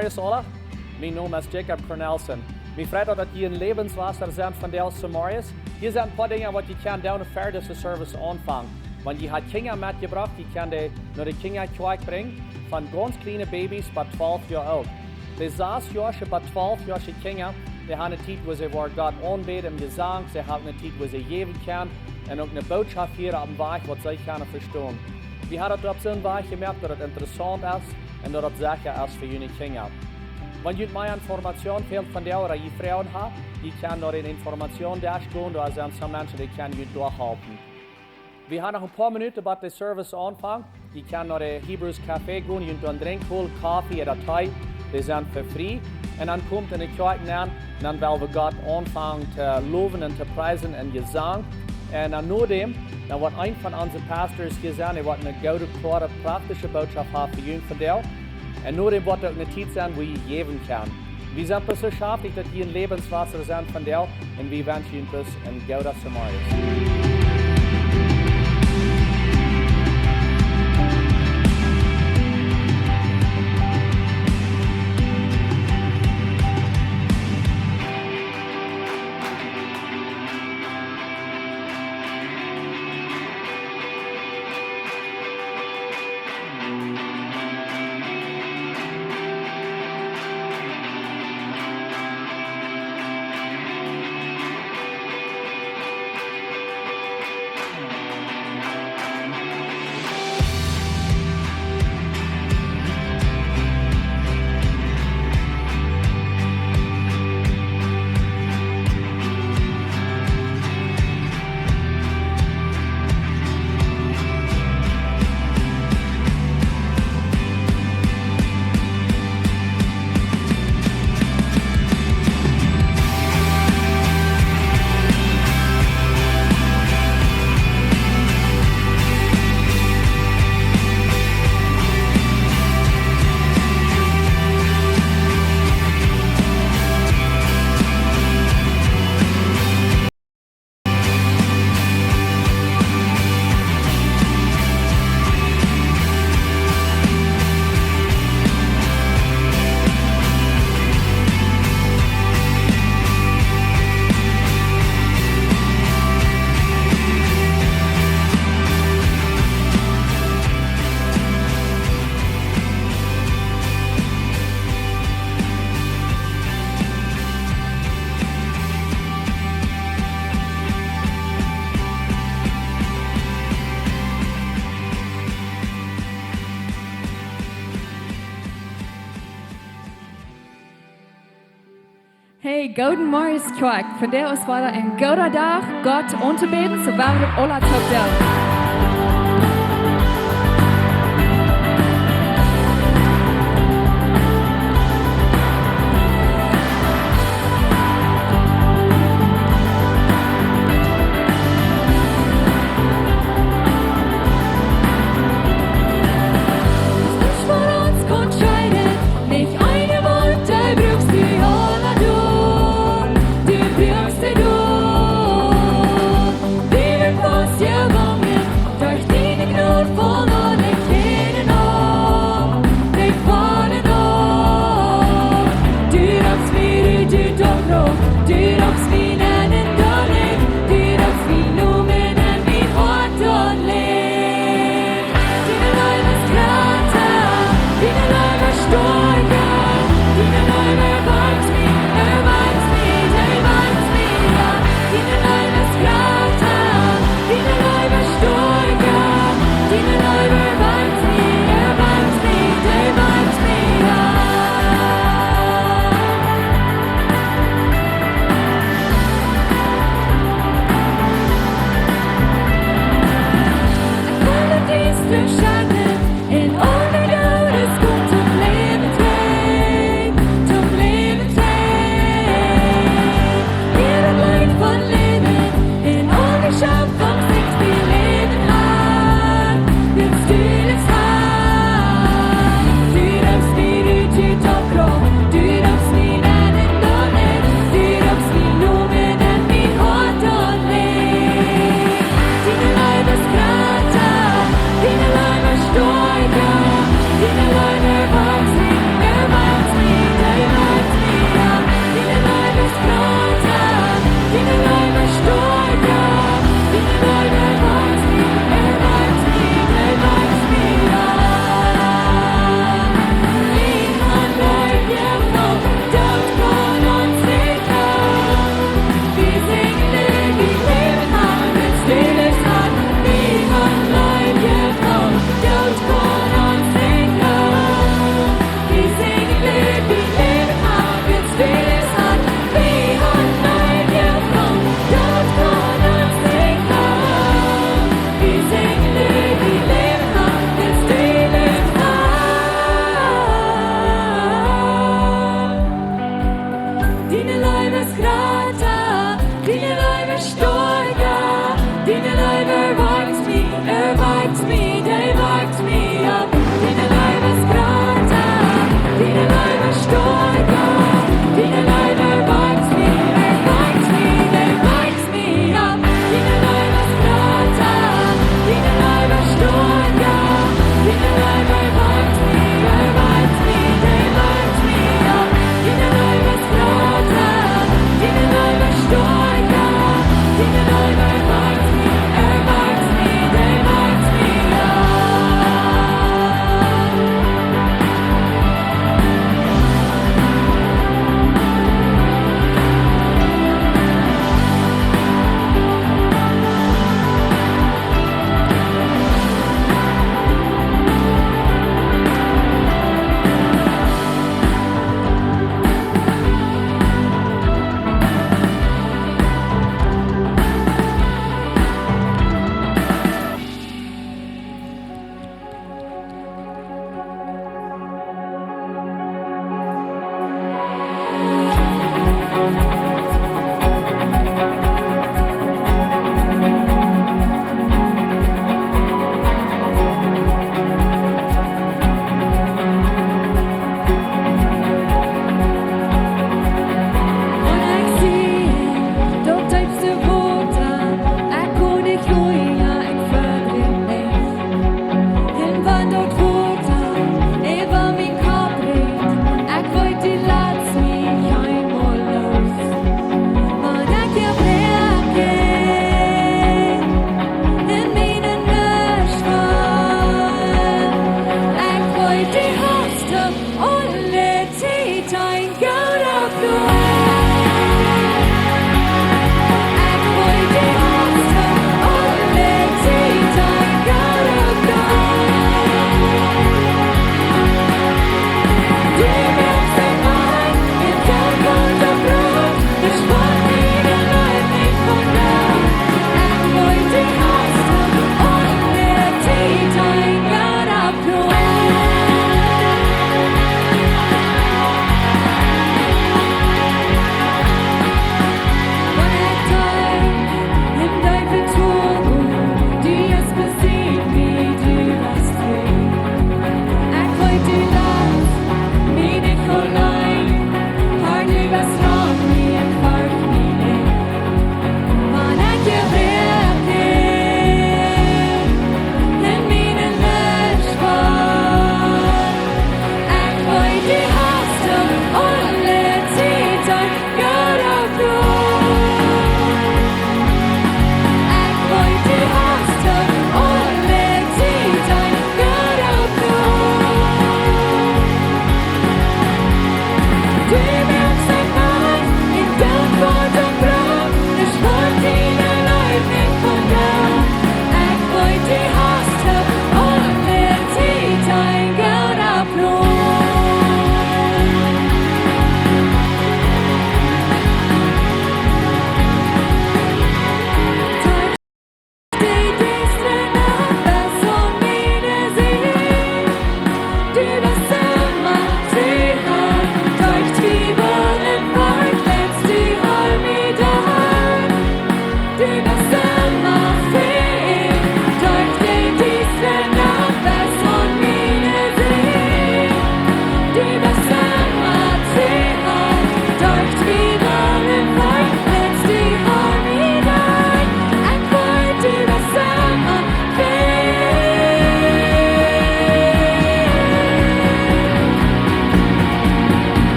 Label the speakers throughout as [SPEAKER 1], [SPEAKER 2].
[SPEAKER 1] Morgens alle. Mijn naam is Jacob Cornelsen. Mijn vreugd dat je een levenslasser zijn van deze morgens. Hier zijn een paar dingen wat je kan doen voor deze service aanvangen. Want je hebt kinderen metgebracht, die kan die naar de kinderkerk brengen. Van ganz kleine baby's tot 12 jaar oud. De 6-jarige tot 12-jarige kinderen, die hebben een tijd waar ze voor God aanbeden en gezang. Ze hebben een tijd waar ze geven kunnen. En ook een boodschap hier op de weg wat ze kunnen verstaan. We hebben het op zo'n weg gemerkt dat het interessant is en dat het zeker is voor jullie kinderen. Wanneer je meer informatie wilt van jou dat je vrouwen hebt, je kan naar een informationsdash gaan, daar zijn sommige mensen die kunnen je doorhelpen. We hebben nog een paar minuten bij de service aanvangen. Je kan naar de Hebrews Café gaan, je kunt drinken, holen, koffie en thee. Die zijn voor vrij. En dan komt in de kerk aan, en dan willen we God aanvangen te loven en te prijzen en gezang. En dan nadem, dan wordt een van onze pastors gezegd, hij wordt een gouden, klare, praktische boodschap hebben voor jullie verteld. En nadem wordt ook een tijd zijn waar je geven kan. We zijn dus zo schaftig dat je een levenswasser zijn van jou en we wensen je dus een gouden Samaris.
[SPEAKER 2] Hey, Golden Morris Track. Von der aus war da ein guter Tag, Gott unterbeten, so waren wir alle top down.
[SPEAKER 3] Gången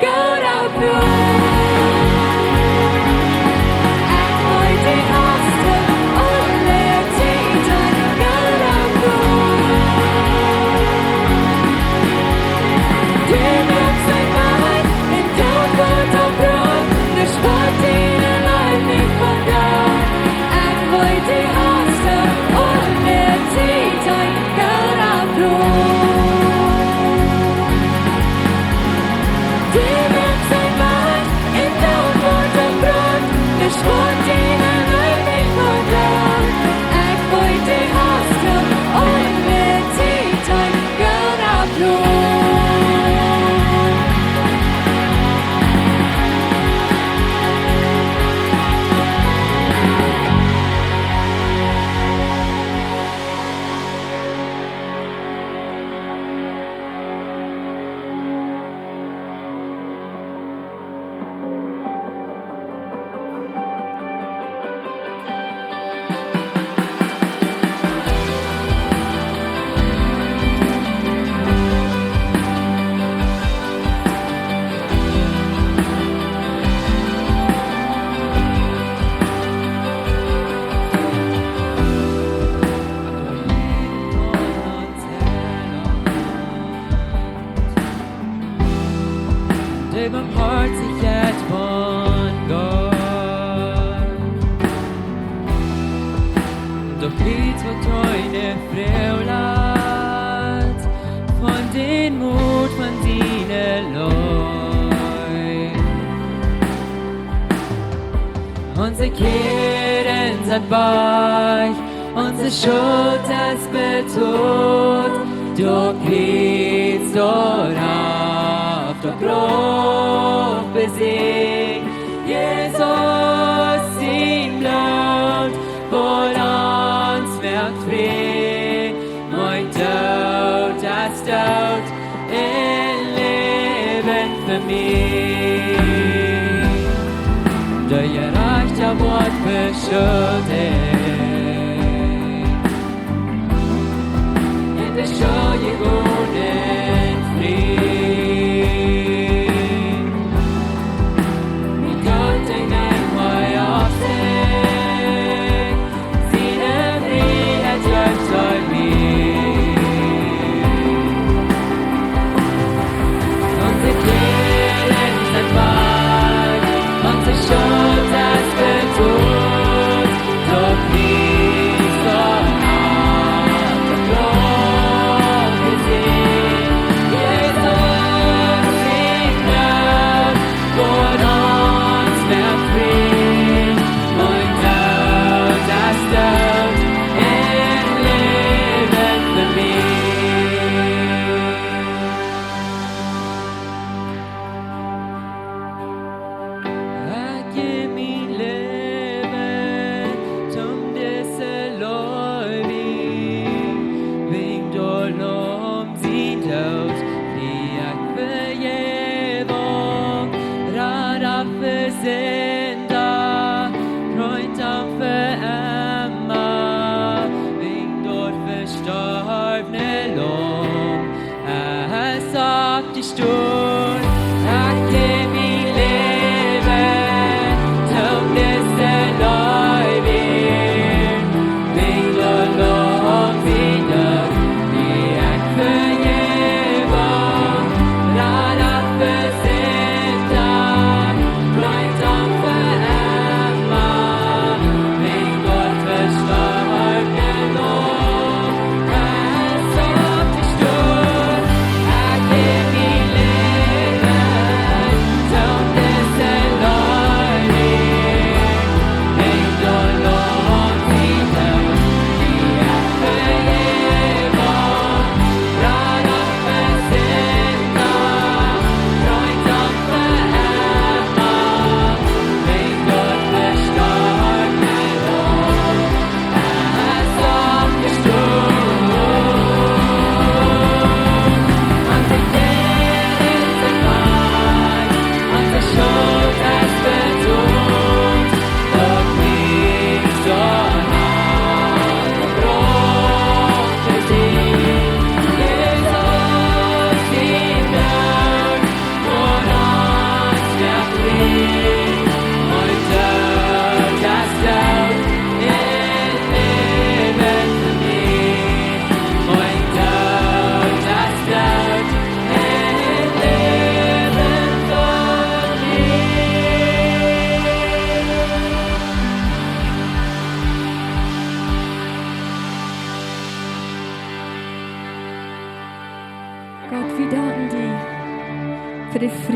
[SPEAKER 2] God of bloed. Barmhartigheid van God. Doch iets wat heute vrij laat van den moed van dine Leut. Onze Kehren sind weich, unsere Schuld ist betont, du kriegst auf der Brot besiegt. Jesus, sein Blut, vor uns wird frei, mein Tod, das Tod, ein Leben für mich. Der gerechte Wort beschüttet, in der Schuld in Frieden. Mit Gott in den Feuer sing, seine Freiheit läuft bei mir. Unsere Kehren sind weit, unsere Schuld ist betont, doch nicht so hart und Blut gesehen. Jesus, sein Blut, vor uns wird frei, mein Tod, das Tod, ein Leben für mich. Gib mein Leben zum disse Leute, wegen Dolom sie Tod, die Vergebung, Rat auf für Sünder, Freund auf für Emma, wegen dort verstorbene Lohn, sagt die Stunde, gib mein Leben zum disse Leute, wegen Dolom sie Tod, die Vergebung, Rat auf für Sünder, Freund auf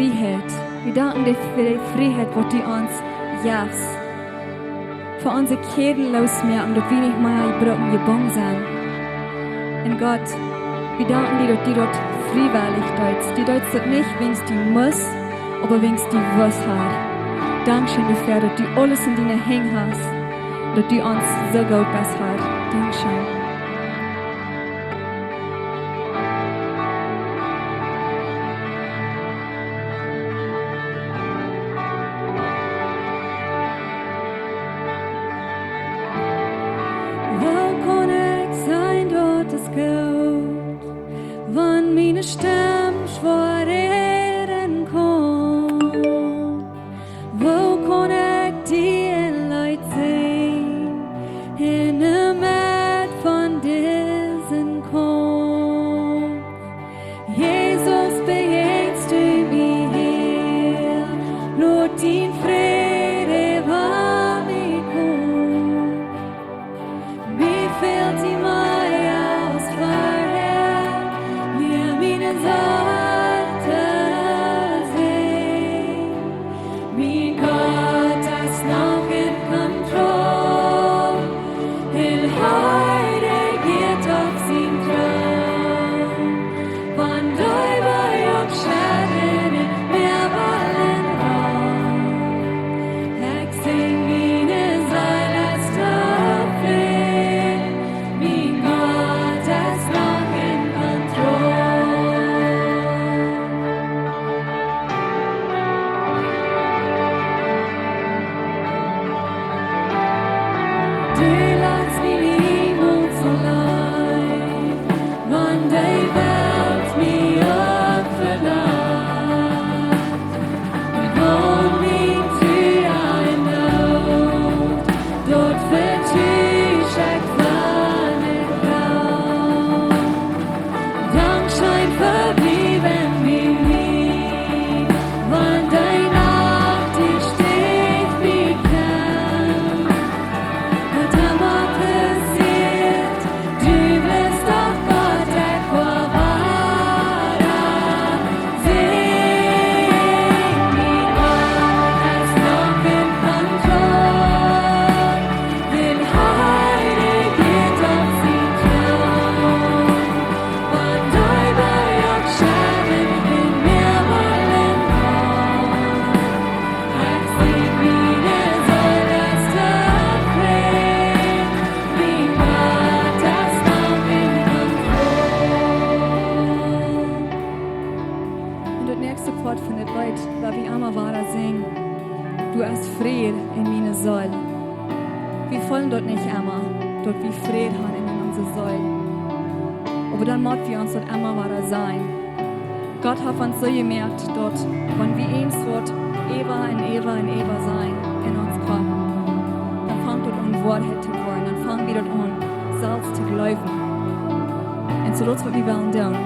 [SPEAKER 2] Freiheit. Wir danken dir für die Freiheit, die du uns gibst. Für unsere Ketten losmerken, dass wir nicht mehr gebrochen gebunden sind. Und Gott, wir danken dir, dass du dort freiwillig deutst. Du deutst das nicht, wenn es du musst, aber wenn es du was hast. Dankeschön dafür, dass du alles in deinen Händen hast, dass du uns so gut bist hast. Dankeschön. Wo kann ich sein, dort ist Gott, wann meine Stimme schwer reden kann? Wo kann ich die Leute sehen, in der Mitte von diesen Kampf? Jesus, begegnest du mir hier, nur dein Friede war mir gut. Mir fehlt die Mai aus Freiheit, mir meine Seite sehen. Mein Gott ist noch in Kontrolle, il Heide geht auf sein Thron. Wann du über auch Schatten in mir wollen raus, ich sing meine Seele ist aufrecht. Mein Gott ist noch in Kontrolle. Du lässt mich niemals allein, wann die Welt mich verlässt. Wohn mich zu ein Not, dort vertüch ich meine Frau. Dankschein verblieben mir nie, wann die Nacht die steht wie kann. Was immer passiert, du bist doch Gott, der Quavara. Sing, mein Gott ist noch in Kontrolle, will Heide geht auf sie Thron. Wann du über auch Schatten in mir wollen raus, ich sing meine Seele ist aufrecht. Mein Gott ist noch in Kontrolle. Und das nächste Wort von der Leut, weil wir einmal weiter singen. Du hast Frieden in meine Seele. Wir wollen dort nicht einmal, dort wir Frieden haben in unsere Seele. Aber dann müssen wir uns dort einmal weiter sein. Gott hat uns so gemerkt, dort, wenn wir eins dort Eva in Eva in Eva sein in uns Kopf, dann fängt dort an Wahrheit zu werden, dann fangen wir dort an, selbst zu glauben. Und so das, was wir wollen tun.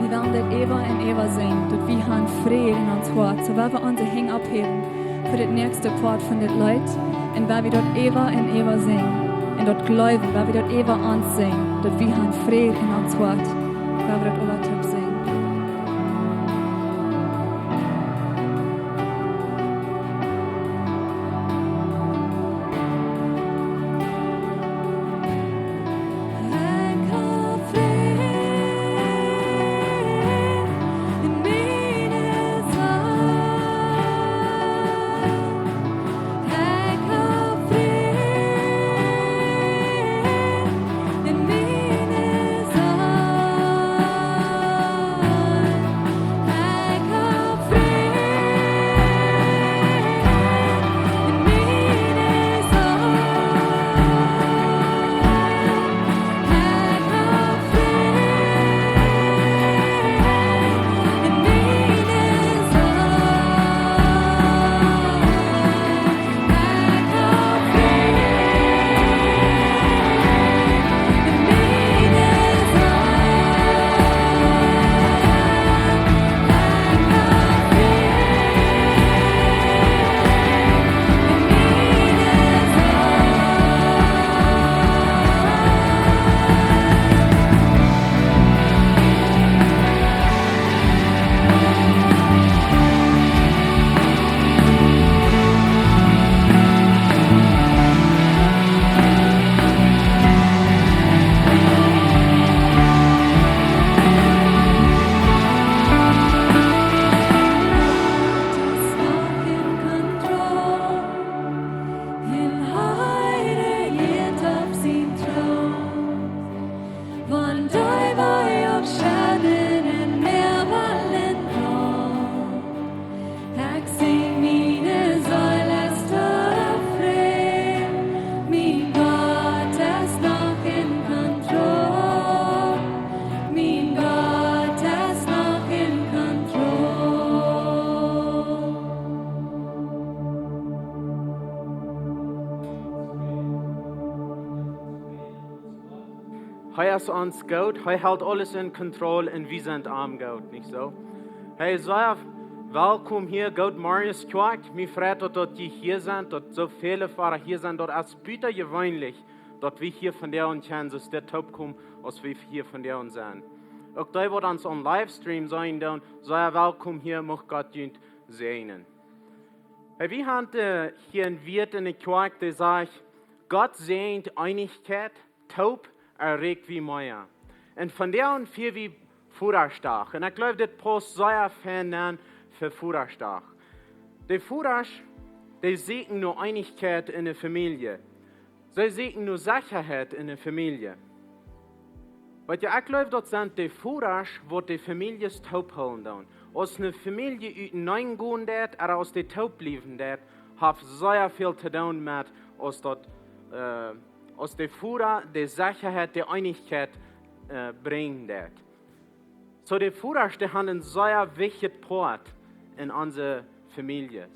[SPEAKER 2] Wir wollen dort Eva in Eva sehen, dort wir haben Frieden in uns Wort, so weil wir unsere Hänge abheben für das nächste Part von den Leuten und weil wir dort Eva in Eva sehen und dort glauben, weil wir dort Eva ansehen, dort wir haben Frieden in uns Wort, weil wir dort alle Tipp sehen.
[SPEAKER 3] Hij ist uns gut, hij hält alles in Kontrolle und wir sind am gut, nicht so? Hey, sei welkom hier, Gott Marius Quark. Mir freut, dass die hier sind, dass so viele Fahrer hier sind, dass es bitter gewöhnlich, dass wir hier von der und können, dass der Top kommen, als wir hier von der und sind. Auch da wird uns on Livestream sein, dann sei willkommen hier, mag Gott dient sehen. Hey, wir haben hier ein Wirt in der Quark, der sagt, Gott sehnt Einigkeit, taub erregt wie Meier. Und von der und für wie Fuhrerstark. Und ich glaube, das passt sehr fern für Fuhrerstark. Die Fuhrer, die sehen nur Einigkeit in der Familie. Sie sehen nur Sicherheit in der Familie. Weil ich glaube, das sind die Fuhrer, die die Familie taub holen. Als eine Familie hineingehen oder aus der taub bleiben, hat sehr viel zu tun mit, als die Fuhrer die Sicherheit, die Einigkeit bringen. So die Fuhrer, die haben einen sehr wichtigen Part in unserer Familie.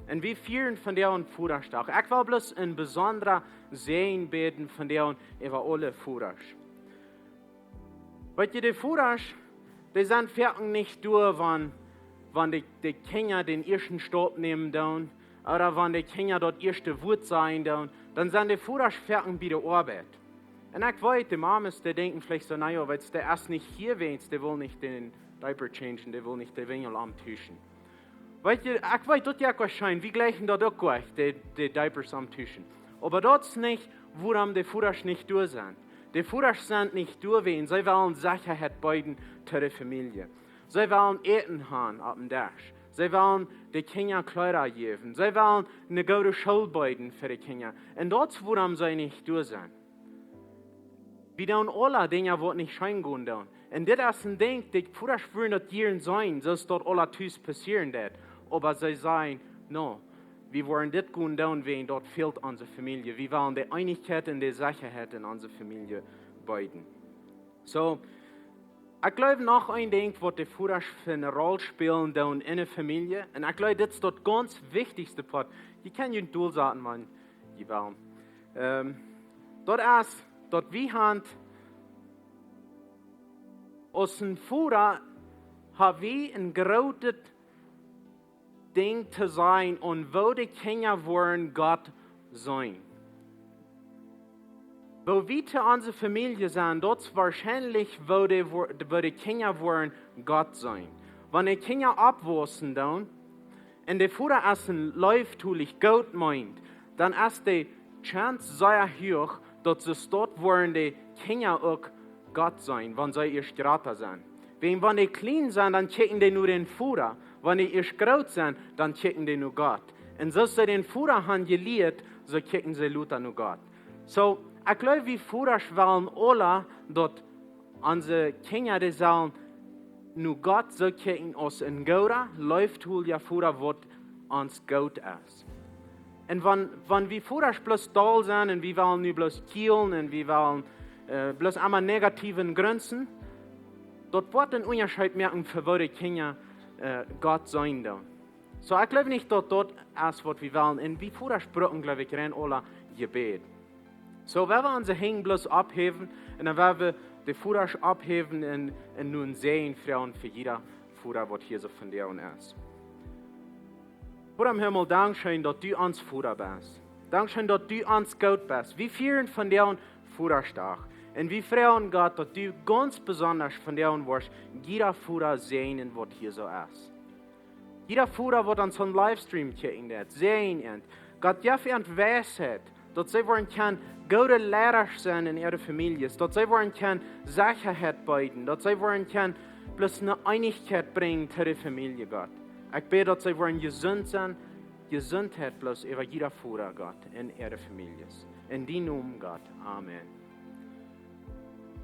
[SPEAKER 3] Und wir führen von der und Fuhrerstark. Ich will bloß ein besonderer Segen beten von der und über alle Fuhrer. Weil die Fuhrer, die sind fertig nicht durch, wenn die Kinder den ersten Stopp nehmen dann, oder wenn die Kinder dort erste Wut sein dann sind die Fuhrer fertig bei der Arbeit. Und ich weiß, die Mamas, die denken vielleicht so, naja, weil der erst nicht hier wähnt, der will nicht den Diaper changen, der will nicht den Wingel amtüchen. Weil ich weiß, das ja wahrscheinlich, wie gleichen dort auch gleich, die Diapers amtüchen. Aber dort ist nicht, woran die Fuhrer nicht durch sind. Die Fuhrer sind nicht durchwehen, sie wollen Sicherheit beiden zu der Familie. Sie wollen Eten haben auf dem Tisch. Sie wollen die Kinder Kleider geben. Sie wollen eine gute Schule beiden für die Kinder. Und dort, woran sie nicht durch sind. Wir tun alle Dinge, die nicht schein gehen. Und das ist ein Ding, die Fuhrer spüren, dass die sein, dass dort alle Tüß passieren wird. Aber sie sagen, no, wir wollen das gehen, wenn dort fehlt unsere Familie. Wir wollen die Einigkeit und die Sicherheit in unserer Familie beiden. So, ich glaube noch ein Ding, was die Fuhrer für eine Rolle spielen in der Familie. Und ich glaube, das ist das ganz wichtigste Part. Die können nicht durchsagen, man, die wollen. Dort ist, dort wir haben, aus dem Fuhrer haben wir ein großes Ding zu sein und wo die Kinder wollen Gott sein. Wo wir zu unserer Familie sind, dort ist wahrscheinlich, wo die Kinder wollen Gott sein. Wenn die Kinder abwachsen dann, und die Fuhrer essen läuft, Gott meint, dann ist die Chance sehr hoch, dass sie dort wollen die Kinder auch Gott sein, wenn sie erst gerade sind. Wenn die klein sind, dann checken die nur den Fuhrer. Wenn die erst groß sind, dann checken die nur Gott. Und so sie den Fuhrer haben gelehrt, so checken sie Luther nur Gott. So, ich glaube, wir Fuhrer wollen alle, dass unsere Kinder, die sollen nur Gott so checken, als ein Gouda läuft, ja Fuhrer, was uns gut ist. Und wenn wir Fuhrer bloß doll sind und wir wollen nur bloß kielen und wir wollen bloß einmal negativen Grenzen, dort wird ein Unterschied merken, für wo die Kinder Gott sein da. So, ich glaube nicht, dass dort ist, was wir wollen. Und wie Fuhrer sprechen, glaube ich, rein alle Gebet. So, wenn wir unsere Hänge bloß abheben, und dann werden wir die Fuhrer abheben und nun sehen, Frauen, für jeder Fuhrer, was hier so von der und ist. Vater im Himmel, Dankeschön, dass du uns Fuhrer bist. Dankeschön, dass du uns gut bist. Wir führen von der und Fuhrer stark. Und wir freuen Gott, dass du ganz besonders von der und wirst jeder Fuhrer sehen, was hier so ist. Jeder Fuhrer wird uns on Livestream checken, sehen. Und Gott, ja, für uns Weisheit, dass sie wollen können, gute Lehrer sein in ihrer Familie, dass sie wollen können, Sicherheit beiden, dass sie wollen können, bloß eine Einigkeit bringen zu der Familie, Gott. Ich bete, dass sie wollen gesund sein, Gesundheit bloß über jeder Fuhrer, Gott, in ihrer Familie. In die Namen, Gott. Amen.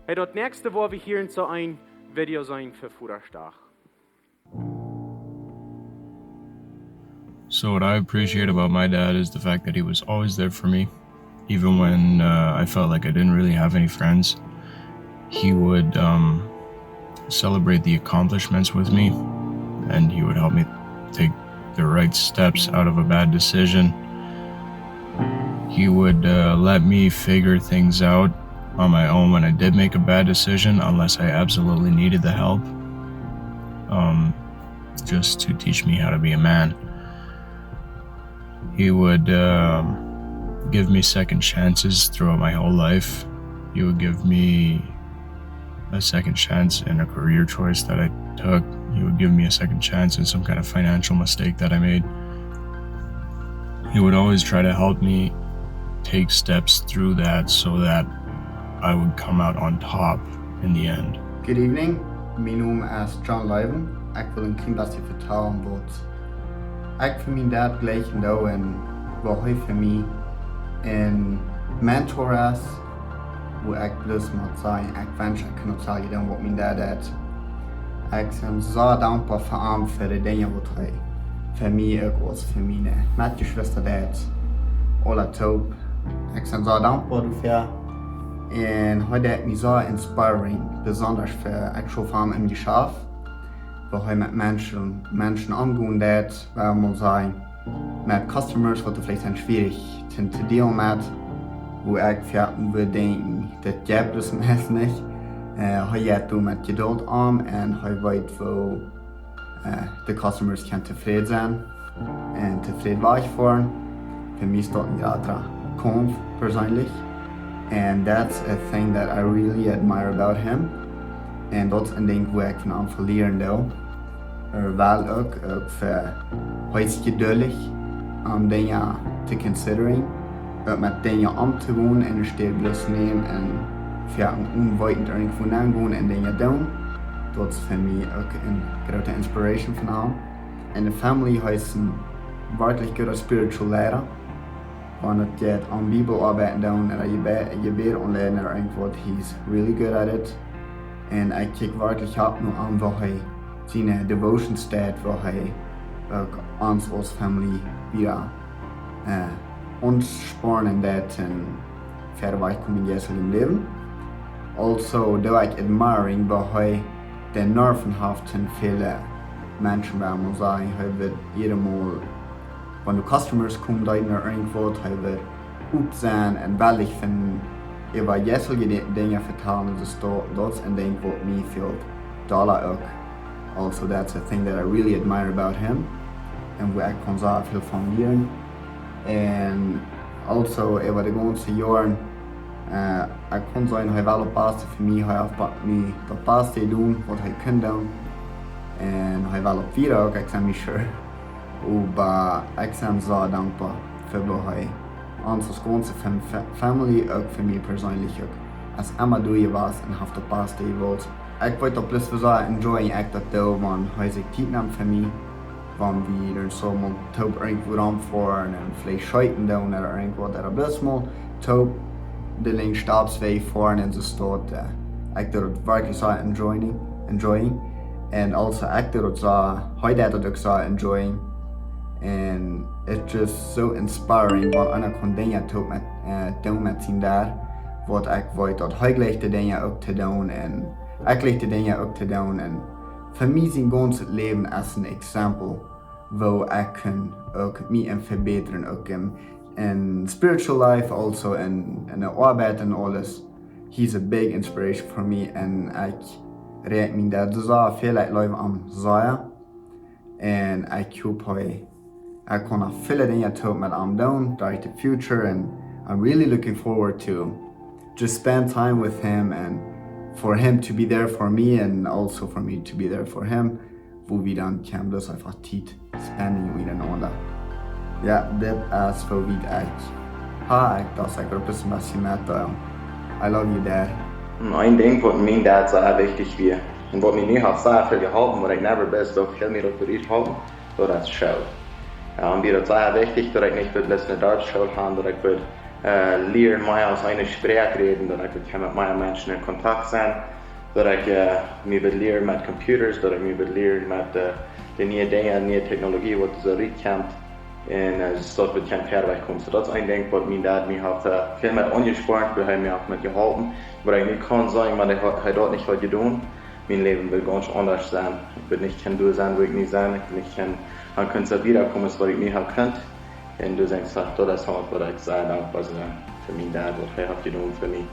[SPEAKER 3] Hey, das nächste, wo wir hier in so ein Video sein für Fuhrerstark.
[SPEAKER 4] So what I appreciate about my dad is the fact that he was always there for me. Even when I felt like I didn't really have any friends, he would celebrate the accomplishments with me, and he would help me take the right steps out of a bad decision. He would let me figure things out on my own when I did make a bad decision, unless I absolutely needed the help, just to teach me how to be a man. He would give me second chances throughout my whole life. He would give me a second chance in a career choice that I took. He would give me a second chance in some kind of financial mistake that I made. He would always try to help me take steps through that so that I would come out on top in the end.
[SPEAKER 5] Good evening, mijn naam is John Leuven. Ik wil een klein beetje vertellen wat ik voor mijn dad gelijk doe en wat hij voor mij een mentor is. Wo ik plus moet zijn, ik wens ik kan zeggen wat mijn dad deed. Ik ben zo dankbaar voor hem voor de dingen wat hij voor mij ook was, voor mijn medeschwester deed. Alle top. Ik ben zo dankbaar dafür. En hij deed mij zo inspiring, besonders voor ik schoof hem in Geschäft, waar hij met mensen omgaan deed, waar man zijn, met customers wat vielleicht een schwierig te dealen met, wo ik voor denken, dat jij dus meest niet. Hij gaat doen met geduld om en hij weet wo de customers kan tevreden zijn en tevreden weg worden. Voor mij is dat een jatra kampf persoonlijk. And that's a thing that I really admire about him. En dat is een ding waar ik van hem verleren doe. Wel ook voor hij is geduldig om dingen te consideren. Ook met dingen om te gaan en er steeds plus nemen en voor een onwijtend irgendwo gaan en dingen doen. Dat is voor mij ook een grote inspiration van hem. En de family hij is een werkelijk goede spiritual leider. Wanneer je aan Bibelarbeiten doen en je beter online naar irgendwas, he's really good at it. En ik kijk werkelijk hard nu aan waar hij zijn devotion staat, waar hij ook ons als familie weer ons spornen deed en verder wegkomen in zijn leven. Also doe ik admiring waar hij de nerven heeft en vele mensen waar man zijn, hij wil iedermaal wenn du Customers kommen, da naar irgendwo, hij wil goed zijn en wellig vinden. Über jesselge Dinge vertellen, dus dat is een ding wat mij veel dollar ook. Also that's a thing that I really admire about him. En waar ik kan zo veel van leren. En also über de ganze jaren, ik kan zeggen, hij wel het beste voor mij, hij heeft mij het beste doen wat hij kan doen. En hij wel op weer ook, ik ben me sure. Aber ich bin so dankbar für was unsere ganze Family, auch für mich persönlich auch. Als immer du hier warst und hast das Beste gewollt. Ich wollte auch bloß so enjoyen, ich das da, wenn sich Zeit nimmt für mich. Wenn wir dann so mal taub irgendwo rumfahren und vielleicht scheuten da oder irgendwo, oder bloß mal taub den linken Stabsweg fahren und so steht. Ich das wirklich so enjoying. And also ich das so, heute das auch so enjoying. And it's just so inspiring wat einer kon dingen doen met zijn daar. Wat ik weet dat hij gelijk de dingen ook te doen en ik gelijk de dingen ook te doen. En voor mij zijn ganze leven als een exempel waar ik kan ook mij verbeteren ook in spiritual life also in de arbeid en alles. He's a big inspiration for me en ik rijd me daar zo veel uit leven aan zeggen. En ik hoop hij. I can fill it in your toe with I'm down, direct the future, and I'm really looking forward to just spend time with him and for him to be there for me and also for me to be there for him. Wo vi dan kan dus einfach tid spending miteinander. Ja, det så vid jag das jag grupp som med I love you, Dad.
[SPEAKER 6] Ein Ding, was mein Dad sehr wichtig war und was mich nie hat sehr viel geholfen, was ich never best auf viel mehr operiert habe, war das Show. Und mir ist sehr wichtig, dass ich nicht mit einer Deutschschule habe, dass ich lernen mehr als eine Sprache reden, dass ich mit meinen Menschen in Kontakt sein, dass ich mich lernen mit Computers, dass ich mich lernen mit den neuen Dingen, neuen Technologie, was so reinkommt, und so wird kein Pferd wegkommen. So das ist ein Ding, was mein Dad mir hat viel mit angespart, weil er mir auch mit geholfen, weil ich nicht kann sagen, man hat dort nicht was getan. Mein Leben will ganz anders sein. Ich will nicht kein Du sein, wo ich nicht sein. Ich will nicht kein Künstler wiederkommen, was ich nicht habe könnt. Und du denkst, das ist halt, was ich sehr dankbar bin für mein Dad, was er hat getan für mich.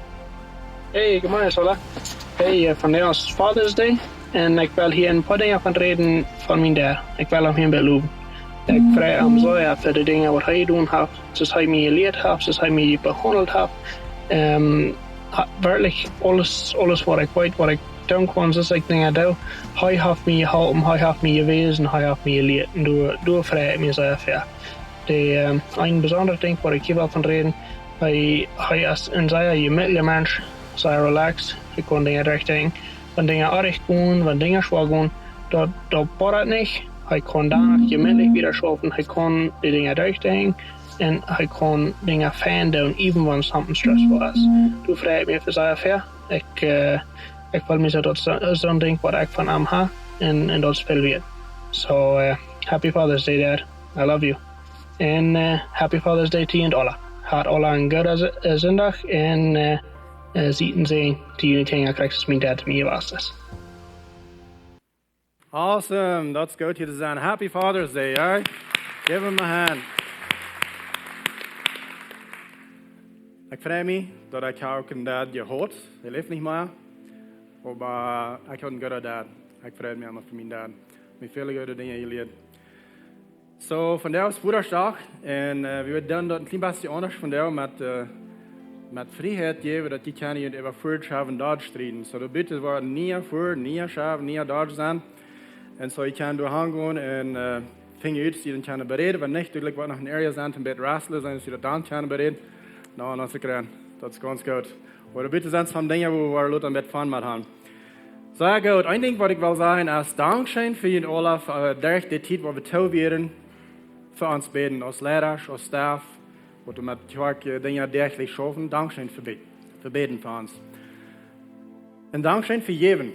[SPEAKER 7] Hey, goedemorgen Sola. Hey, vandaag is Father's Day en ik wil hier een paar dingen van reden van mijn dad. Ik wil hem heel beloven. Ik vraag hem zo voor de dingen wat hij doen heeft, zoals hij mij geleerd heeft, zoals hij mij behandeld heeft. Werkelijk alles wat ik weet, wat ik doen kan, zoals ik dingen doe. Hij heeft mij geholpen, hij heeft mij gewezen, hij heeft mij geleerd. En door vraag ik me zo voor. Een bijzonder ding waar ik hier wil van reden, hij is een zeer gemütlicher mens. Sehr relaxed. Je kon dingen recht doen. Wenn dingen aardig gaan, wenn dingen schwer gaan, dat bothert niet. Hij kan danach gemütlich wieder schaffen. Hij kan die dingen recht doen. En hij kan dingen fijn doen, even wanneer something stressvol is. Du vraagt me voor zeer veel. Ik wil me zo dat zo'n ding wat ik van hem heb. En dat speel weer. So, happy Father's Day, Dad. I love you. En happy Father's Day to alle. Had alle een goede zondag. En zieten zijn die jullie dingen krijgen als mijn dad mij was is.
[SPEAKER 8] Awesome. That's good to design. Happy Father's Day, right? Give him a hand. Ik freue mich, dass ich auch einen Dad gehört. Er lebt nicht mehr. Aber ich habe einen guten Dad. Ich freue mich immer für meinen Dad. Mir viele gute Dinge geleerd. So, von der ist Bruderstag. Und wir werden dort ein klein bisschen anders von der met vrijheid geven dat die kan je over voortschaven dort strijden. So, de bitte wordt nie voor, nie schaven, nie dort zijn. En zo je kan doorgaan gaan en dingen uit die je kan bereden. Wanneer niet, duidelijk wat nog een area zijn, een beetje rastelen zijn, dus je dat dan kan bereden. Nou, dan is het krijgen. Dat is ganz goed. Maar de bitte zijn van dingen waar we een beetje van met hebben. Sehr gut. Ein Ding, was ich will sagen, ist Dankeschön für ihn, Olaf, durch die Zeit, wo wir tun werden, für uns beten, als Lehrer, als Staff, wo du mit Dinge täglich schaffen. Dankeschön für beten für uns. Und Dankeschön für jeden.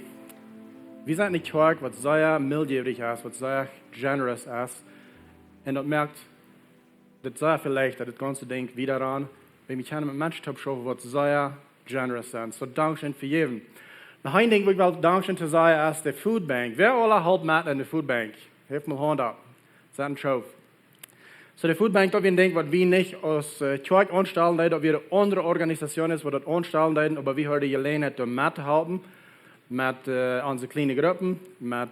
[SPEAKER 8] Wir sind nicht Kirche, was sehr mildgierig ist, was sehr generous ist. Und das merkt, das sehr vielleicht, das ganze Ding wieder an, wenn wir mit Menschen schaffen, was sehr generous sind. So Dankeschön für jeden. Nog één ding wat ik wil danken te zeggen is de foodbank. Wer alle helpt met in de foodbank? Heeft mijn hand op. Zet een schoof. So de foodbank, dat is een ding wat we niet als kerk aanstellen, dat we een andere organisatie is, wat dat aanstellen, maar we hebben de gelegenheid om mee te helpen. Met onze kleine groepen, met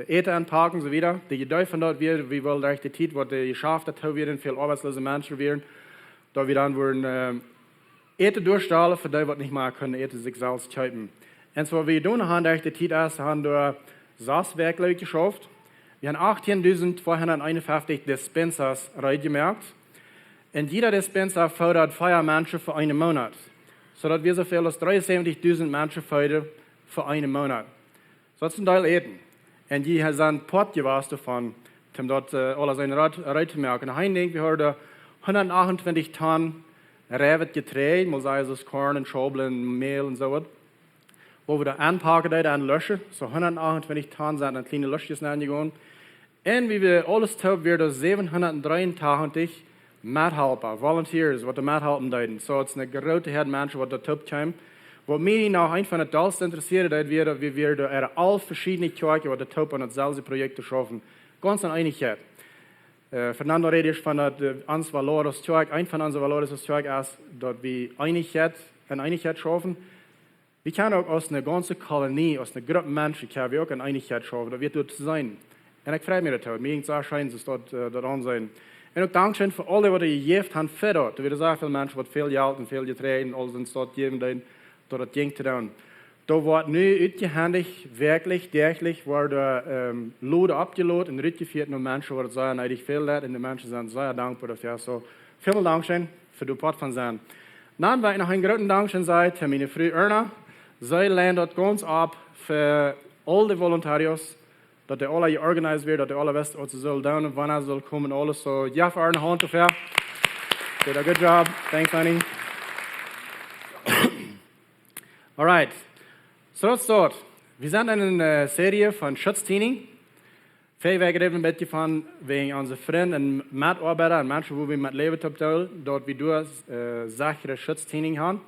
[SPEAKER 8] eten aanpakken en zo verder. De geduid van dat we willen echt de tijd, wat de geschaft dat we veel arbeitslose mensen weer, dat we dan worden eten doorstellen voor die wat niet meer kunnen eten zichzelf kopen. En zo wat we doen, hebben we de tijd is, hebben we 6 werkelijk geschafft. We hebben 18.251 Dispensers reingemerkt. En jeder Dispenser fordert 4 Menschen für einen Monat. Zodat wir so viel als 73.000 Menschen fördern für einen Monat. So dat is een deel eten. En die zijn pot gewas davon, om dat alles in rij te merken. En hij denkt, we hadden 128 Tonnen Revet Getreide, muss sagen, so Korn und Schobel und Mehl und so was. Wo wir da anpacken, da an löschen. So 128 Tonnen sind an kleine Löschchen angegangen. Und wie wir alles tun, wir da 783 Mithelfer, Volunteers, was da mithelfen deuten. So, es ist eine große Herde Menschen, was da tun kommen. Was mich noch ein von den Dalsten interessiert, ist, wie wir da all verschiedene Kirchen, was da tun, an dasselbe Projekt schaffen. Ganz an Einigkeit. Fernando redet von uns Valores Tag. Ein von unseren Valores des Tag ist, dass wir Einigkeit schaffen. Wir können auch aus einer ganzen Kolonie, aus einer Gruppe Menschen, können wir auch eine Einigkeit schaffen. Das wird dort sein. Und ich freue mich darüber. Mir ist es scheint, dass dort an sein. Und auch Dankeschön für alle, die gegeben haben für dort. Da wird sehr viele Menschen, die viel Geld und viel Getreide und alles in dort geben, dort das Ding zu tun. Da wird nu uitgehandig, wirklich, täglich, wurde Lode abgeladen und rückgeführt nur Menschen, die sehr neidig viel leid und die Menschen sind sehr dankbar dafür. So, vielen Dank schön für die Part von sein. Dann will ich noch einen großen Dank schön sagen für meine Frau Erna. Sie lernt dort ganz ab für all die Voluntarios, dass die alle organisiert werden, dass die alle wissen, was sie sollen tun und wann sie sollen kommen und alles. So, ja, für Erna Hand dafür. Did a good job. Thanks, honey. All right. So, das ist dort. Wir sind in einer Serie von Schutz Tieninj. Viel weggeredet ein bisschen von wegen unserer Freunde und Mitarbeiter und Menschen, wo wir mit Leben tun, dort wie du sichere Schutz Tieninj haben.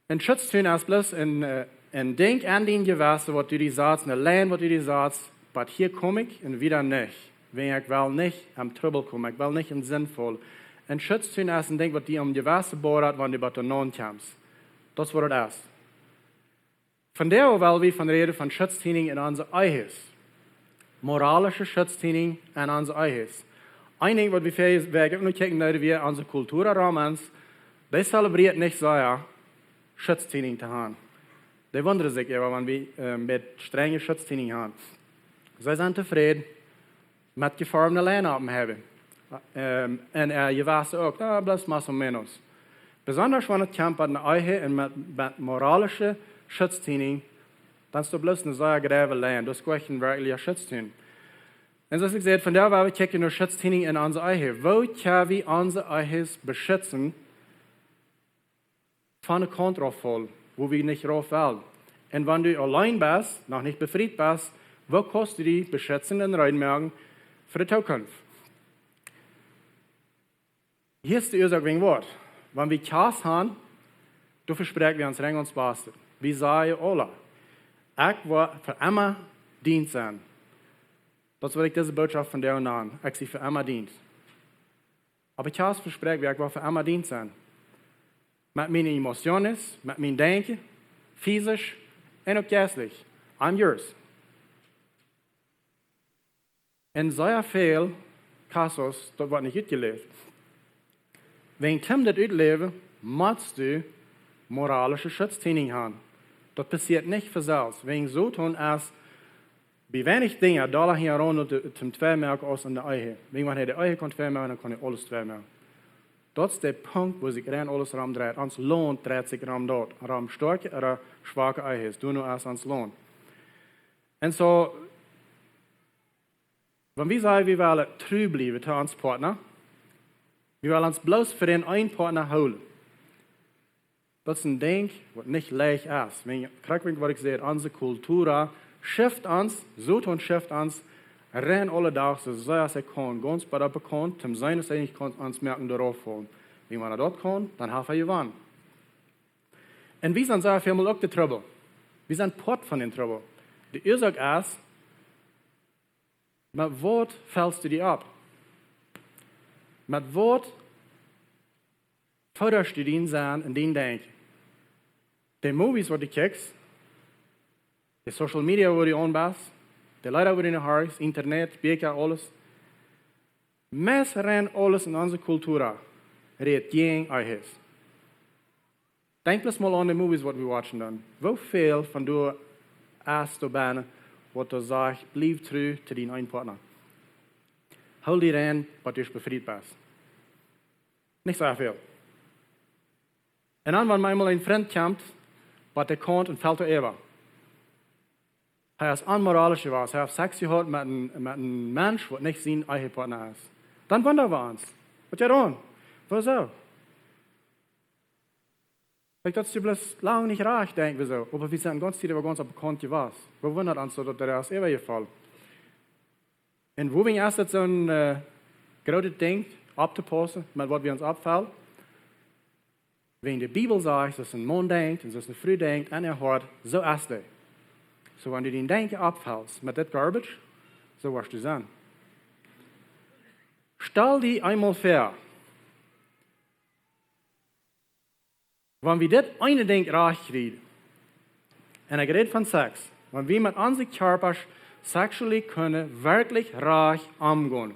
[SPEAKER 8] Und Schutz Tieninj ist bloß ein Ding an den Gewässern, was du dir sagst, ein Land, was du dir sagst, aber hier komme ich und wieder nicht. Wenn ich will nicht am Trouble kommen, ich will nicht in sinnvoll. Und Schutz Tieninj ist ein Ding, was dir am Gewässer bohrt, wenn du bei der Non kommst. Dat is wat het is. Vandaar wel we van reden van Schutz Tieninj in onze eigen. Moralische Schutz Tieninj in onze eigen. Een ding wat we veel nu kijken naar we onze cultuurramens, die celebriert niet zo ja, Schutz Tieninj te gaan. Die wunderen zich even, wanneer we met strenge Schutz Tieninj gaan. Zij zijn tevreden met gevormde lijnen hebben. En je weet ook, nou, dat is maar zo menos. Besonders wanneer het komt met eigen en met moralische Schutz Tieninj, dan is het bloß een zeer grave lijn. Dat is gewoon werkelijk Schutz Tieninj. En zoals ik zei, vandaar waar we kijken naar Schutz Tieninj in onze eigen. Wo kunnen we onze eigen beschützen van de controle, wo we niet rauf willen? En wanneer du allein bist, nog niet befried bist, wo kannst du die beschützen en reinmerken voor de toekomst? Hier ist die Ursache wegen Wort. Wenn wir Kass haben, du versprechen wir uns Rang und Spaß. Wie sagen alle? Ich will für immer Dienst sein. Das will ich diese Botschaft von der und an. Ich sie für immer Dienst. Aber Kass versprechen wir, ich will für immer Dienst sein. Mit meinen Emotionen, mit meinem Denken, physisch und auch geistlich. I'm yours. En sehr viel Kassos, das wird nicht uitgeleefd. Wenn Tim das uitleven, musst du moralische Schutz Tieninj haben. Das passiert nicht für selbst. Wenn so tun, als bei wenig Dingen, da hier rund zum Tweemerk aus in der Eiche. Wenn man die Eiche kann tweemerken, dann kann ich alles tweemerken. Dat is de punt waar zich rein alles ram draait. Ons loon draait zich ram dort. Ram sterke oder schwache Eiches. Du nur als ons loon. En zo, wenn wir sagen, wir wollen treu bleiben zu uns Partner, wir wollen uns bloß für den einen Partner holen. Das ist ein Ding, was nicht leicht ist. Wenn ich, was ich sehe, unsere Kultur schifft uns, schifft uns, rennen alle Tag, so sehr als kann, ganz bei der bekannt, zum sein, dass ich uns merken, darauf fallen. Wenn man dort kann, dann haben wir gewonnen. Und wir sind sehr viel auch die Trouble. Wir sind Part von den Trouble. Die Ursache ist, mit Wort fällst du dir ab. Mit Wort förderst du den Sein und den Denken. Die Movies, die du kriegst, die Social Media, wo du anbast, die Leute, wo du in Haus, Internet, Bücher, alles. Mes rennen alles in unsere Kultur. Redet gegen euch. Denk bloß mal an die Movies, die wir watchen dann. Wie viel von du erst du bist, wat du sagst, bleib treu zu deinem einen Partner. Hol die rein, was du befriedigt bist. Nicht so viel. Und dann, wenn einmal ein Freund kommt, was der kommt und fällt er über. Er ist unmoralisch was. Er hat Sex gehabt mit einem Mensch, der nicht sein eigener Partner ist. Dann wundern wir uns. Was ja dann? Wieso? Das ist bloß lange nicht reich, denken wir so. Aber wir sind ganz viele, ganz bekannt gewesen. Wir wundern uns, dass der ist immer gefallen. Und wo wir erst so ein großes Ding abzupassen, mit was wir uns abfallen, wenn die Bibel sagt, dass ein Mann denkt und dass eine Frau denkt und er hört, so ist er. So, wenn du den Denken abfällst mit das Garbage, so wirst du sein. Stell dir einmal vor, wenn wir das eine Ding reich kriegen, und ich rede von Sex, wenn wir mit unserem Körper sexuell können, wirklich reich umgehen.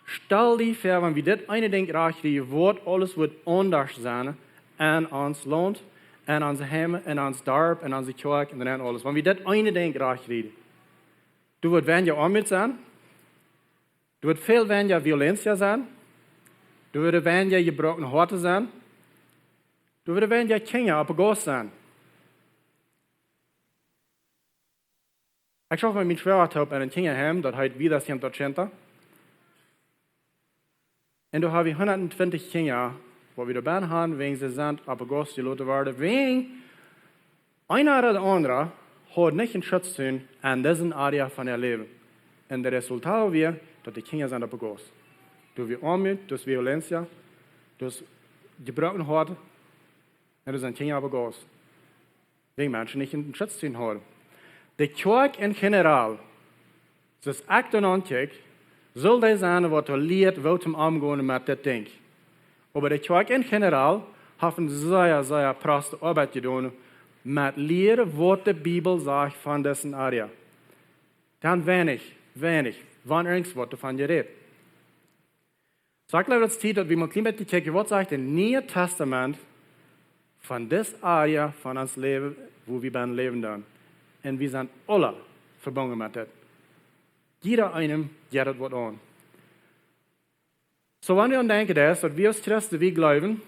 [SPEAKER 8] Stell dir vor, wenn wir das eine Ding reich kriegen, alles wird anders sein, an uns Land, an unser Heim, an uns Dorf, an unsere Kirche, und an alles. Wenn wir das eine Ding reich kriegen, du wird weniger Armut sein, du wird viel weniger Violenz sein, du wird weniger gebrochene Horte sein, du wird weniger Kinder auf Gott sein. Ich schaue mit Schwertaup an den Kinderheim, das heißt wieder 100. Und da habe ich 120 Kinder, wo wir dabei haben, wegen sie sind auf Gott gelassen worden, wegen einer oder der andere hat nicht einen Schutz tun an diesen Area von ihr Leben. Und das Resultat wird, dass die Kinder sind auf Gott. Durch Armut, durch Violenz, durch gebrochene Horte, und das sind Kinder auf Gott. Wegen Menschen nicht einen Schutz tun haben. Die Kirche in general, das Akt und Antik, soll das sein, was du lehrt, wo zum Umgehen mit dem Ding. Aber die Kirche in general haben sehr praste Arbeit getan, mit leren wat de Bibel sagt von dessen Area. Dan wenig, wann irgendwas wat davon geredet. So ich glaube, das Zeit, dass wir mal ein bisschen kijken, was sagt das Neue Testament von des Area von uns Leben, wo wir beim Leben dann. Und wir sind alle verbunden mit das. Jeder einem geht das was an. So wenn wir an denken, dass wir als Christen wie glauben,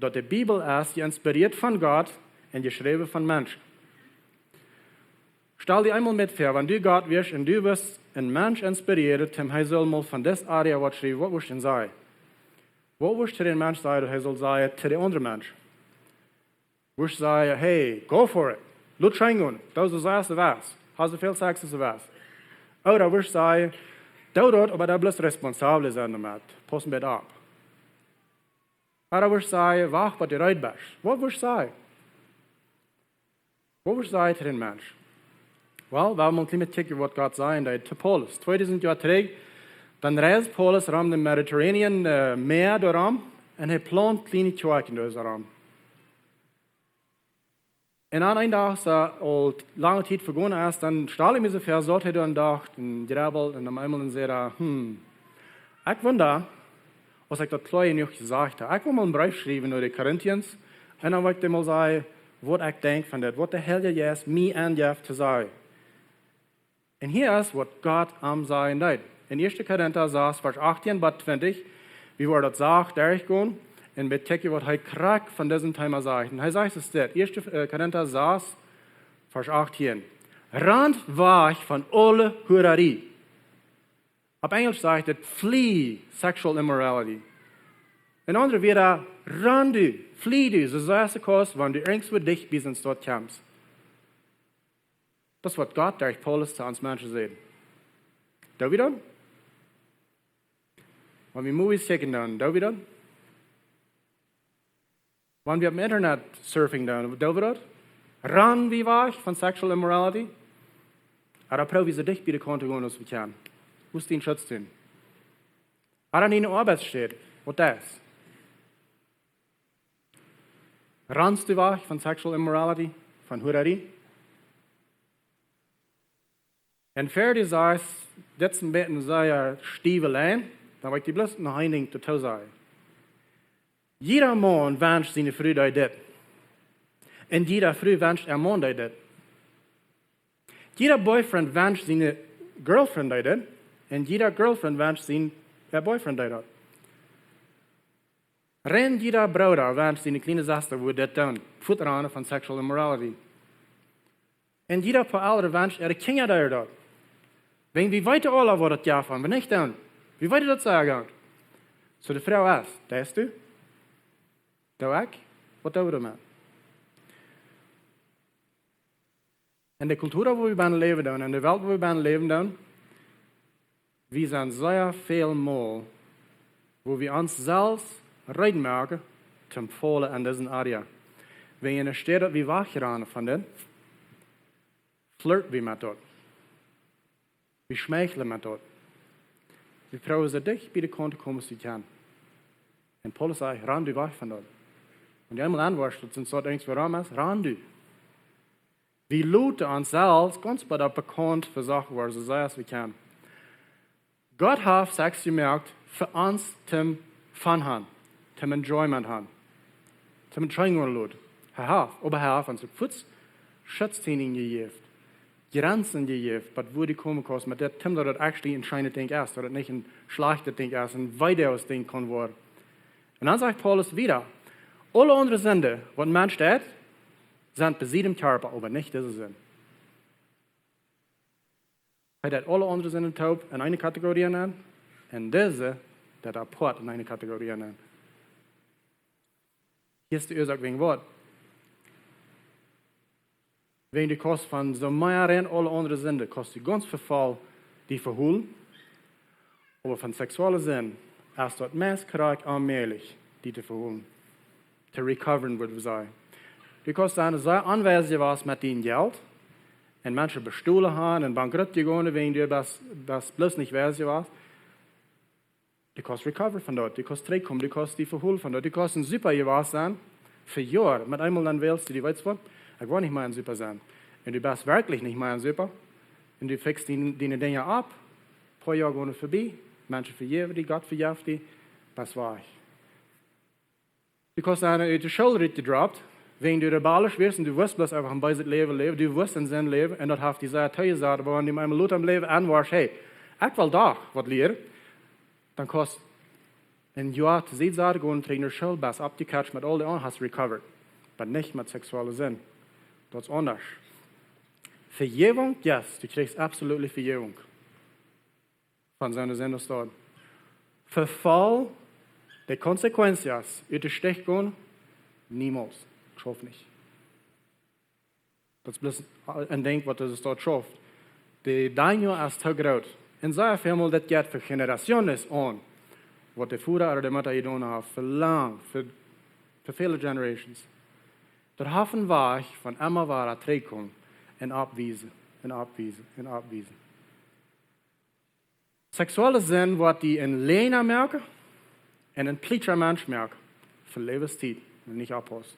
[SPEAKER 8] dass die Bibel ist inspiriert von Gott und geschrieben von Menschen. Stell dir einmal mit vor, wenn du Gott wirst und du wirst ein Mensch inspiriert, dann er soll mal von des Area was schreiben, was wirst du denn sagen? Was wirst du den Mensch sagen, er soll sagen zu dem anderen Mensch? Wirst du sagen, hey, go for it, lass reingehen, das ist das was, hast du viel Sex, das was. Oder wirst du sagen, du dort, aber da bist du responsabel sein damit, pass mit ab. Oder wirst du sagen, wach, was du reit bist. Was wirst du sagen? Was wirst du sagen zu den Menschen? Wel, we hebben een kijken wat God zei in de Paulus. 2000 jaar terug, dan reist Paulus ram de Mediterranean meer doorom en hij plant kleine tjoeken door daarom. En aan een dag, zo al lange tijd vergonnen is, dan stel ik me zo ver, zat hij dan dacht, en dribbel, en dan eenmaal zei ik wonder, als ik dat klein nog gezegd heb. Ik wil mal een brief schrijven naar de Corinthians, en dan wil ik hem mal zeggen, wat ik denk van dat, wat de hel je is, mij en je te zeggen. En hier ist, was Gott am sagen deed. In 1. Korinther 6, Vers 18 bis 20, wie wir das sagt, durchgehen, und mit kijken, was er krank von diesem Thema sagt. Und er sagt es dort, 1. Korinther 6, Vers 18. Rand weg von alle Hurerie. Auf Englisch sagt es, flee sexual immorality. In andere wieder, rand du, flee du, so sagst du kost, wenn du irgendwo dich bis ins dort kommst. Das ist, was Gott durch Paulus zu uns Menschen sagt. Da wieder? Wenn wir Movies checken, dann da wieder? Wenn wir am Internet surfing, dann da wieder? Ran wie war ich von Sexual Immorality? Aber probier wie sie dich bitte konnte gehen, als wir können. Wo ist den Schutz tun? Aber an ihnen Arbeit steht, was das? Rannst du war ich von Sexual Immorality, von Hurerie? En verder zei dit is een beetje een stieve lijn, dan wil ik die bloß nog één ding te zeggen. Jeder man wünscht zijn vrouw dat dit. En jeder vrouw wünscht een man dat dit. Jeder boyfriend wünscht zijn girlfriend dat dit. En jeder girlfriend wünscht zijn boyfriend dat dit. Ren jeder bruder wünscht zijn kleine zuster wo dit doen. Voeteranen van sexual immorality. En jeder paar oudere wünscht Kinder dat dat. Wenn wir weiter alle wat het jaar van, wenn nicht dann, wie weiter dat sagen? So die Frau ist, da ist du, da ich, was tun wir damit? In der Kultur, wo wir beim Leben tun, in der Welt, wo wir beim Leben tun, wir sind sehr viel mal, wo wir uns selbst reinmerken, zum Fallen in diesen Area. Wenn ihr steht, dass wir wachrennen von denen, flirten wir mit dort. Wir schmeicheln mit dort. Wir brauchen sie dich, bitte konnte kommen, sie kann. Und Paulus sagt, ran du weg von dort. Und die einmal anwurstet, sind dort irgendwo ran ist, ran du. Wir luten uns selbst ganz bei der bekannt für Sachen, wo sie sagen, wir können. Gott hat Sex gemerkt, für uns zum Fun haben, zum Enjoyment haben, zum Enjoyment lut. Er hat, aber er hat uns Schutz Tieninj gegeben. Grenzen gegeben, was wo die kommen kannst, mit der Tim, dass das actually ein schönes Ding ist, dass das nicht ein schlechtes Ding ist, ein weiteres Ding kann werden. Und dann sagt Paulus wieder, alle andere Sünde, was ein Mensch tut, sind bei jedem Körper, aber nicht diese Sünde. Er hat alle anderen Sünden taub in eine Kategorie nennen, und diese, der apart in eine Kategorie nennen. Hier ist die Ursache wegen was. Wegen die kost van zo meer en alle andere zinden, kost die ganz verval die verholen. Aber von sexuellen Sinn ist dort meest krijg allmählich die te verholen. Te recoveren, würde ich sagen. Die kost eine sehr anwesend was mit dem Geld. Und manche bestohlen haben und bankrott gegangen, wegen die das bloß nicht wesentlich was. Die kost recover von dort, die kost zurückkommen, die kost die verholen von dort, die kost ein super was sein. für Jahre, mit einmal dann wählst du die weißt du, ich will nicht mehr ein Super sein. Und du bist wirklich nicht mehr ein Super. Und du fixst deine Dinge ab, ein paar Jahre gehen vorbei, Menschen verjähren die, Gott verjährt die, was war ich? Du kannst einer uit de Schule gedroppt, wegen du rebellisch wirst und du wirst bloß einfach ein böses Leben leben, du wirst in Sinn leben und das hat die sehr teuer gesagt, aber wenn du einmal Leute am Leben anwarst, hey, ich will doch was lernen, dann kannst du ein Jahr zu sehen sagen, gehen in der Schule, bis abgecatcht mit all den anderen, hast recovered, aber nicht mit sexuellem Sinn. Das ist anders. Vergebung, yes, du kriegst absolut Vergebung von seiner Sünde. Verfall, die Konsequenzen aus der Stich gehen, niemals. Ich hoffe nicht. Das ist bloß ein Ding, was es dort schafft. Die Daño ist zu groß. Und so viel das geht für Generationen an, was die Vater oder die Mutter getan haben, für lang, für viele Generations. Das hoffen wir, von immer war trägt und abwiesen, und abwiesen, und abwiesen. Sexuelle Sinn wird die in Lena merken und ein Pleacher Mensch merken, für Lebenszeit, und nicht abhost.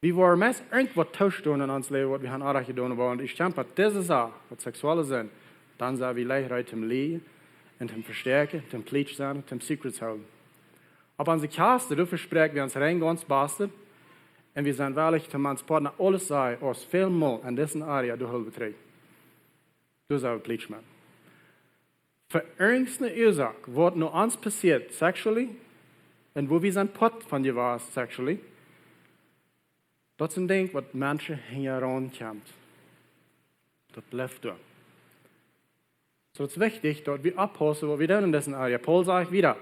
[SPEAKER 8] Wir wollen meist irgendwas tauschen in uns Leben, was wir haben auch getan haben, und ich denke, das ist auch, was sexuelle Sinn, dann sind wir leicht zum Leben, und zum Verstärken, zum Pleach sein, zum Secrets halten. Aber an sich hast du versprechen, wir uns rein ganz bastet, und wir sind wirklich zum uns Partner alles sei, aus viel mehr an diesen Area du Hilfe trägt. Du sagst Pleach man. Für irgendeine Ursache, was nur uns passiert, sexually, und wo wir sind Pott von dir war, sexually, das ist ein Ding, was Menschen herankommt. Das bleibt da. So ist es wichtig, dass wir abpassen, was wir tun in diesen Area. Paul sagt wieder.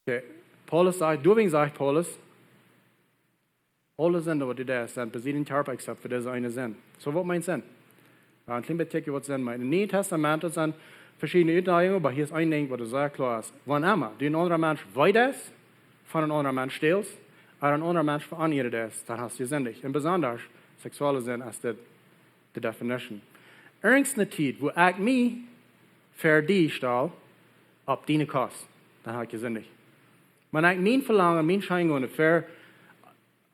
[SPEAKER 8] Okay. Paulus sagt, deswegen sagt Paulus, alle Sünden, die da sind, besiegen den Körper, except für diese eine Sinn. So, was meint Sinn? Ein kleines bisschen, was Sinn meint. Im Neuen Testament sind verschiedene Unterteilungen, aber hier ist ein Ding, was sehr klar ist. Wann immer du ein anderer Mensch weitest, von einem anderen Mensch stehlst, oder ein anderer Mensch veraniert ist, dann hast du sündig. Und besonders, sexuelle Sinn ist die Definition. Irgendeine Zeit, wo ich mich für dich stelle, ab deine Kost, dann habe ich gesündigt. Wenn ich mein Verlangen, mein Scheingehen für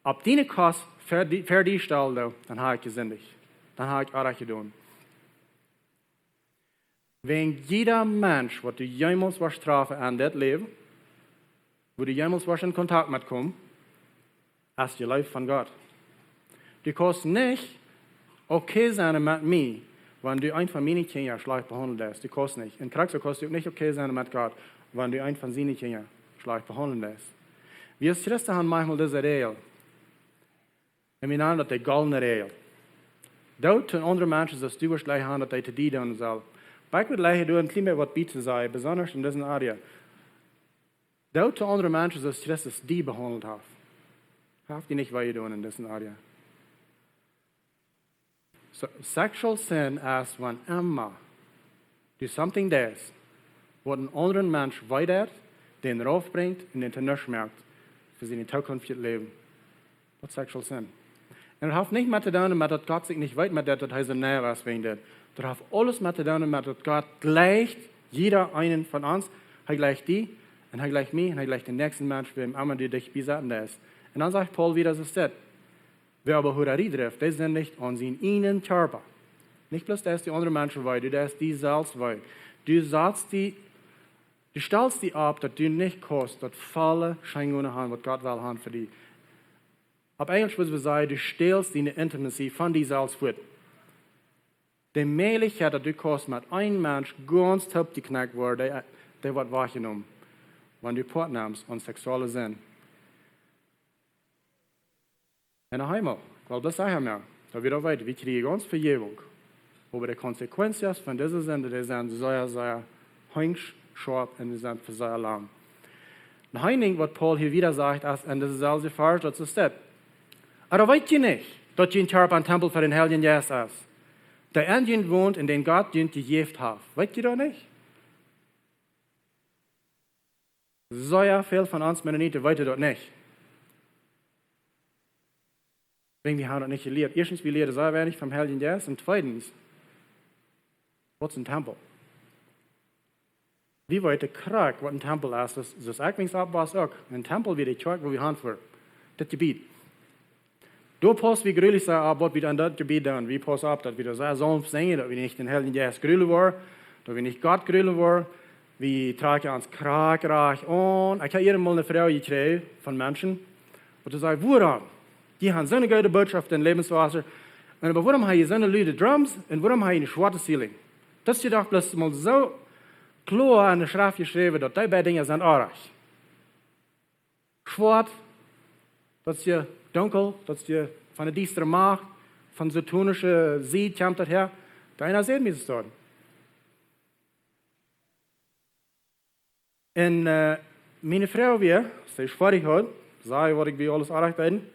[SPEAKER 8] ab deine Kost für dich stelle, dann habe ich gesündigt. Dann habe ich auch getan. Wenn jeder Mensch, was du jemals was strafen an das Leben, wo du jemals was in Kontakt mit kommst, ist die Life von Gott. Du kannst nicht okay sein mit mir, wenn du ein von meinen Kindern schlecht behandelt hast. Du kannst nicht. In Charakter kannst du nicht okay sein mit Gott, wenn du ein von seinen Kindern schlecht behandelt hast. Wir als Christen haben manchmal diese Regel. Und wir nennen das die goldene Regel. Dort zu anderen Menschen, dass du gleich haben, dass die zu dir tun sollen. Ich würde gleich ein klein was bieten sein, besonders in diesen Area. Dort zu anderen Menschen, dass Christus die behandelt hat. Habt ihr nicht weiter tun in diesen Area. So, sexual sin ist, wenn immer du something das, was einen anderen Mensch weiter, den raufbringt und den nicht merkt, für seine Zukunft leben. Das ist sexual sin. Und das hat nicht mit der Dane, dass Gott sich nicht weit mit der, dass er so näher ist wegen der. Das hat alles mit der Dane, dass Gott gleicht jeder einen von uns, er gleicht die, und er gleicht mich, und er gleicht den nächsten Menschen, wem immer du dich besetzen ist. Und dann sagt Paul wieder, so steht. Wer aber Hurari trifft, die sind nicht an seinen ihnen Körper. Nicht bloß, dass die anderen Menschen wollen, du hast die selbst wollen. Du stellst die ab, dass du nicht kostet, dass volle Scheingungen haben, was Gott will haben für dich. Auf Englisch würde ich sagen, du stellst deine Intimacy von dir selbst fort. Die Möglichkeit, dass du kostet, mit einem Mensch ganz top geknackt wurde, der wird wahrgenommen, wenn du Port nimmst und sexuelle Sinn. Und noch einmal, weil das sagen wir, da wieder weiter, wir kriegen ganz Vergebung. Aber die Konsequenzen von dieser Sünde, die sind sehr, sehr scharf und die sind für sehr lang. Noch ein Ding, was Paul hier wieder sagt, ist, und das ist also falsch, das ist das. Aber weißt du nicht, dass ein Körper ein Tempel für den Heiligen Geist ist? Der Engine wohnt, in den Gott die Gift hat. Weißt du das nicht? Sehr viel von uns Mennoniten weiter dort nicht. Wir haben das nicht gelehrt. Erstens, wir lehren sehr wenig vom Heiligen Geist. Und zweitens, was ist ein Tempel? Wie weit krak wat een tempel is, dus ik wens op was ook. Een tempel wie de kerk waar we gaan voor. Dat gebied. Door pas wie gruwelijk zijn, wat we aan dat gebied doen. Wie pas op dat we dat zo zingen, dat we niet in Heiligen Geist gruwelijk worden, dat we niet God gruwelijk worden. We trekken ons krak raak aan. Ik heb hier eenmaal een vrouw gekregen van mensen. Wat zei, waarom? Die hebben zo'n goede boodschap in levenswasser. En waarom heb je zo'n luide drums en waarom heb je een zwarte ceiling? Dat is je toch bloß mal zo klar aan de schrift geschreven dat die beide dingen zijn aardig. Zwart, dat is je donker, dat is je van de diestere macht, van de tonische ziet komt dat her. Deiner sehen wir es dort. En mijn vrouw weer, ze is vorig had, zei wat ik bij alles aardig ben.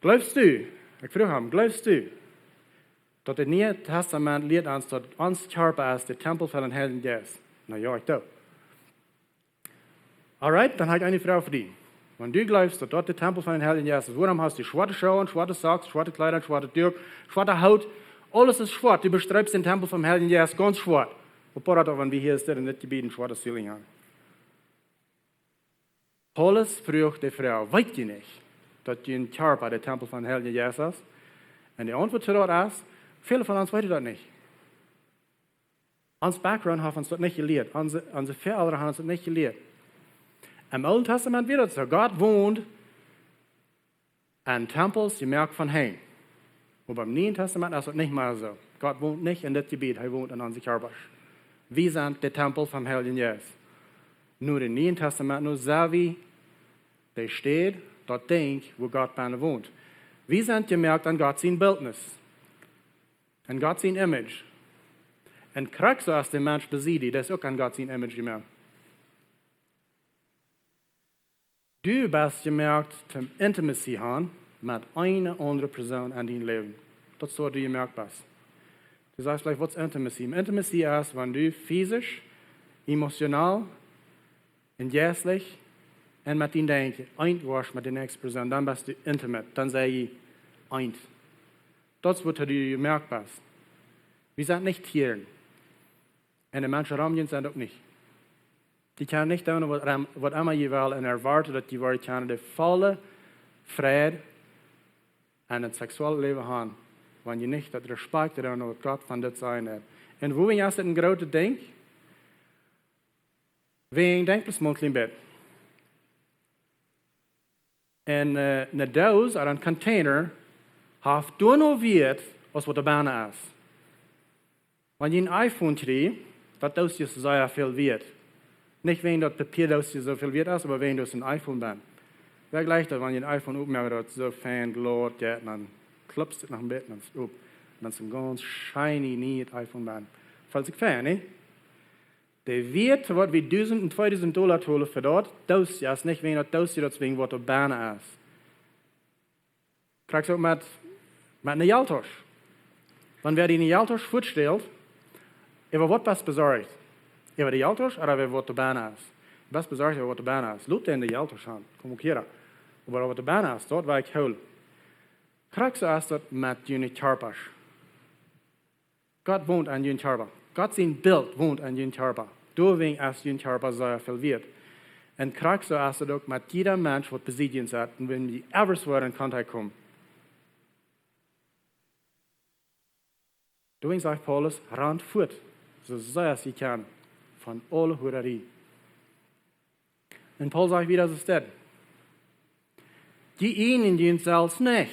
[SPEAKER 8] Glaubst du, ik vroeg hem, glaubst du, dat het Nieuwe Testament leert ons dat ons Körper is de tempel van den Heiligen Geist? Nou ja, ik doe. Alright, dan heb ik eine Frau für die. Wenn du glaubst, dass dort der Tempel von den Heiligen Geist ist, warum hast du schwarze Schuhe, schwarze Socks, schwarze Kleider, schwarze Dirk, schwarze Haut, alles ist schwarz. Du bestreibst den Tempel vom Heiligen Geist ganz schwarz. Wobei doch, wenn wir hier sind, in das Gebiet ein schwarzes Ceiling haben. Paulus fragt die Frau, weißt du nicht, dass dein Körper der Tempel von den Heiligen Geist ist? Und die Antwort darauf ist, viele von uns wissen das nicht. Uns Background haben uns das nicht gelehrt. Unsere Väter haben uns das nicht gelehrt. Im Alten Testament wird es so, Gott wohnt in Tempels, gemerkt von Heim. Aber im Neuen Testament ist es nicht mehr so. Gott wohnt nicht in das Gebiet, er wohnt in unserem Körper. Wir sind der Tempel vom Heiligen Geist. Nur im Neuen Testament, nur so wie der steht, dort denkt, wo Gott bei uns wohnt. Wir sind gemerkt an Gott sein Bildnis, an Gott sein Image. Und kriegst du als der Mensch besiegt, das ist auch an Gott sein Image gemerkt. Du bist gemerkt zum Intimacy haben mit einer anderen Person in deinem Leben. Das ist so, du gemerkt bist. Du sagst vielleicht, was ist Intimacy? Intimacy ist, wenn du physisch, emotional und geistlich und mit deinem Denken eint warst mit der nächsten Person, dann bist du intimate, dann sei ich eint. Das ist, was du gemerkt bist. Wir sind nicht Tiere. Und die Menschen Ramien sind auch nicht. Die können nicht tun, was immer je will, und erwarten, dass die können die volle Friede und ein sexuelles Leben haben, wenn je nicht das Respekt haben, was Gott von dir sein hat. Und wo wir jetzt ein großes Ding, wir denken das mal ein bisschen. Und eine Dose oder ein Container hat nur noch wird, als was der Bahn ist. Wenn je ein iPhone kriegt, das Dose ist sehr viel wert. Nicht wegen das Papierdose so viel wert ist, aber wegen das ein iPhone bin. Wer gleich das, wenn ihr ein iPhone aufmerkt, das so fein glot, ja, dann klopft es nach dem Bett, dann ist es auf. Dann ist ein ganz shiny, neat iPhone bin. Falls ich fair, ne? Der Wert, was wir $1,000 und $2,000 holen für dort, das ist nicht wegen das Dose, das wegen was der Bahn ist. Kriegst du auch mit einer Jaltosch. Wenn wer die in die Jaltosch vorstellt, über was bist besorgt? Über die Jaltosch oder über was der Bahn ist? Was besorgt über was der Bahn ist? Loop in die Jaltosch an, komm auch hier. Aber was der Bahn ist, dort war ich hol. Kriegst du erst dort mit deinem Körper. Gott wohnt an deinem Körper. Gott sein Bild wohnt an deinem Körper. Deswegen ist dein Körper sehr viel wert. Und kriegst du erst dort mit jedem Mensch, was besiegt hat, und wenn die Eversword in Kontakt kommen. Deswegen sagt Paulus, rannt fort, so sehr sie kann, von aller Hurerie. Und Paul sagt wieder, das ist das. Die ihnen dienen selbst nicht.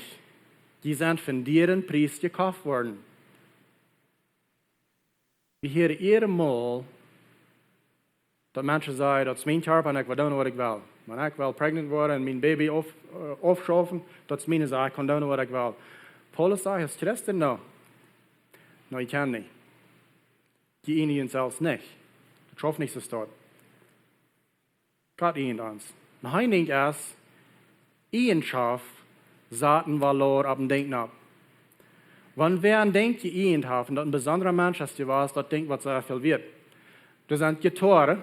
[SPEAKER 8] Die sind von deren Priest gekauft worden. Wir hören jedes Mal, dass Menschen sagen, das ist mein Körper und ich will tun, was ich will. Wenn ich will pregnant werden und mein Baby aufschaffen, das ist meine Sache, ich kann tun, was ich will. Paulus sagt, ist Christen noch? No, ich kann nicht. Die ihnen selbst nicht. Das schafft nicht so dort. Gott ihnen uns. Und ein Ding ist, Eigenschaft Saten Valor ab dem Denken ab. Wenn wer ein Denk geehnt hat, und das ein besonderer Mensch ist, das denkt, was sehr viel wird. Das sind Gitarre,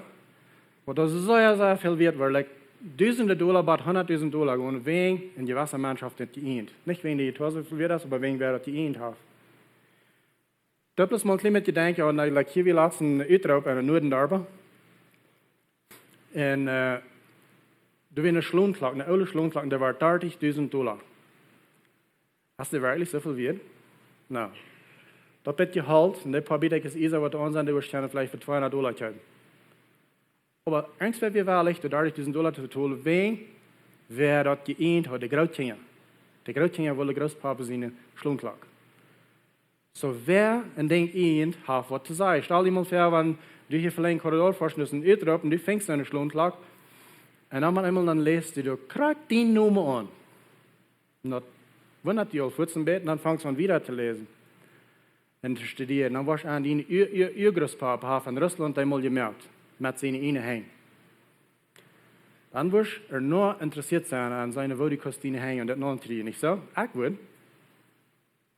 [SPEAKER 8] wo das sehr, sehr viel wird, weil like $1,000, aber $100,000 gehen wegen in gewisser Mannschaft nicht geehnt. Nicht wegen die Gitarre so viel wird, aber wegen wer das geehnt hat. Da bloß mal ein bisschen mit Gedanken, und like hier wir lassen Utrop in den Norden darüber. En er was een sloonklok, een oude sloonklok, der war $30.000. Hast du wirklich so viel wert? Nou, dat wird gehaald, und der paar Biedeckes Isa, was uns an der Ursterne vielleicht für $200 kaufen. Aber angst wird wir wahrlich, die $30.000 zu tun, wen wer dort geähnt hat, der Großkinder. Der Großkinder wollte Großpapa seine Schlungklag. So wer ein Ding ähnt, hat was zu sagen. Stell dir mal vor, wenn du hier vielleicht einen Korridor forschst und und du fängst eine Schlungklag, und dann einmal dann lest du krieg die Nummer an. Und das wundert dich auf 14 Bett, und dann fängst du an wieder zu lesen. Und zu studieren. Dann warst du an ihr Großpapa von Russland einmal gemerkt, mit seinen einen hängen. Dann wirst du nur interessiert sein an seine Wohlkostine hängen und das noch kriegen, nicht so? Ich würde.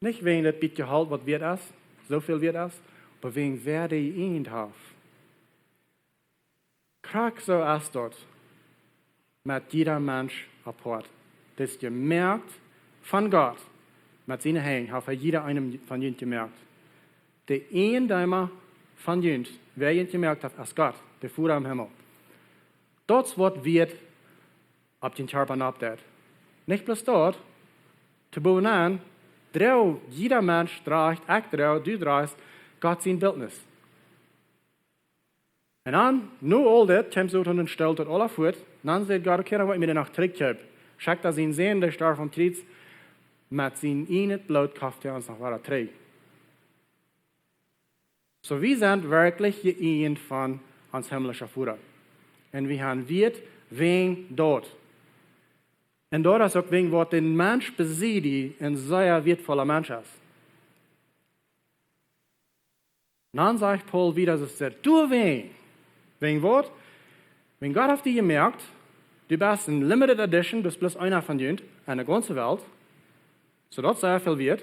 [SPEAKER 8] Nicht wegen das Gehalt, was wird das, so viel wird das, aber wegen wer der ihn hat. Krieg so erst dort mit jeder Mensch apart. Das ist gemerkt von Gott, mit seinen Hängen, hat jeder einem von ihnen gemerkt. Der Ehendeimer von ihnen, wer ihn gemerkt hat, als Gott, der Fuhrer am Himmel. Das Wort wird ab den Körper abdet. Nicht bloß dort, zu boven jeder Mensch trägt, du trägst Gott sein Bildnis. Und dann, nur all das, kommt so und stellt das alles vor, dann sagt Gott, okay, dann wollen wir den nach zurückgeben. Schickt das ihn sehen, der starb vom Kreuz, mit seinem einen Blut kauft er uns nach weiter trägt. So wir sind wirklich geeint von uns himmlischer Führer. Und wir haben wird wegen dort. Und dort ist auch wegen, was den Mensch besieht, ein sehr wertvoller Mensch ist. Dann sagt Paul wieder, so sagt, du wegen was? Wenn Gott auf dich gemerkt, du bist in Limited Edition, du bist bloß einer von denen, in der ganzen Welt, so dort sehr viel wird.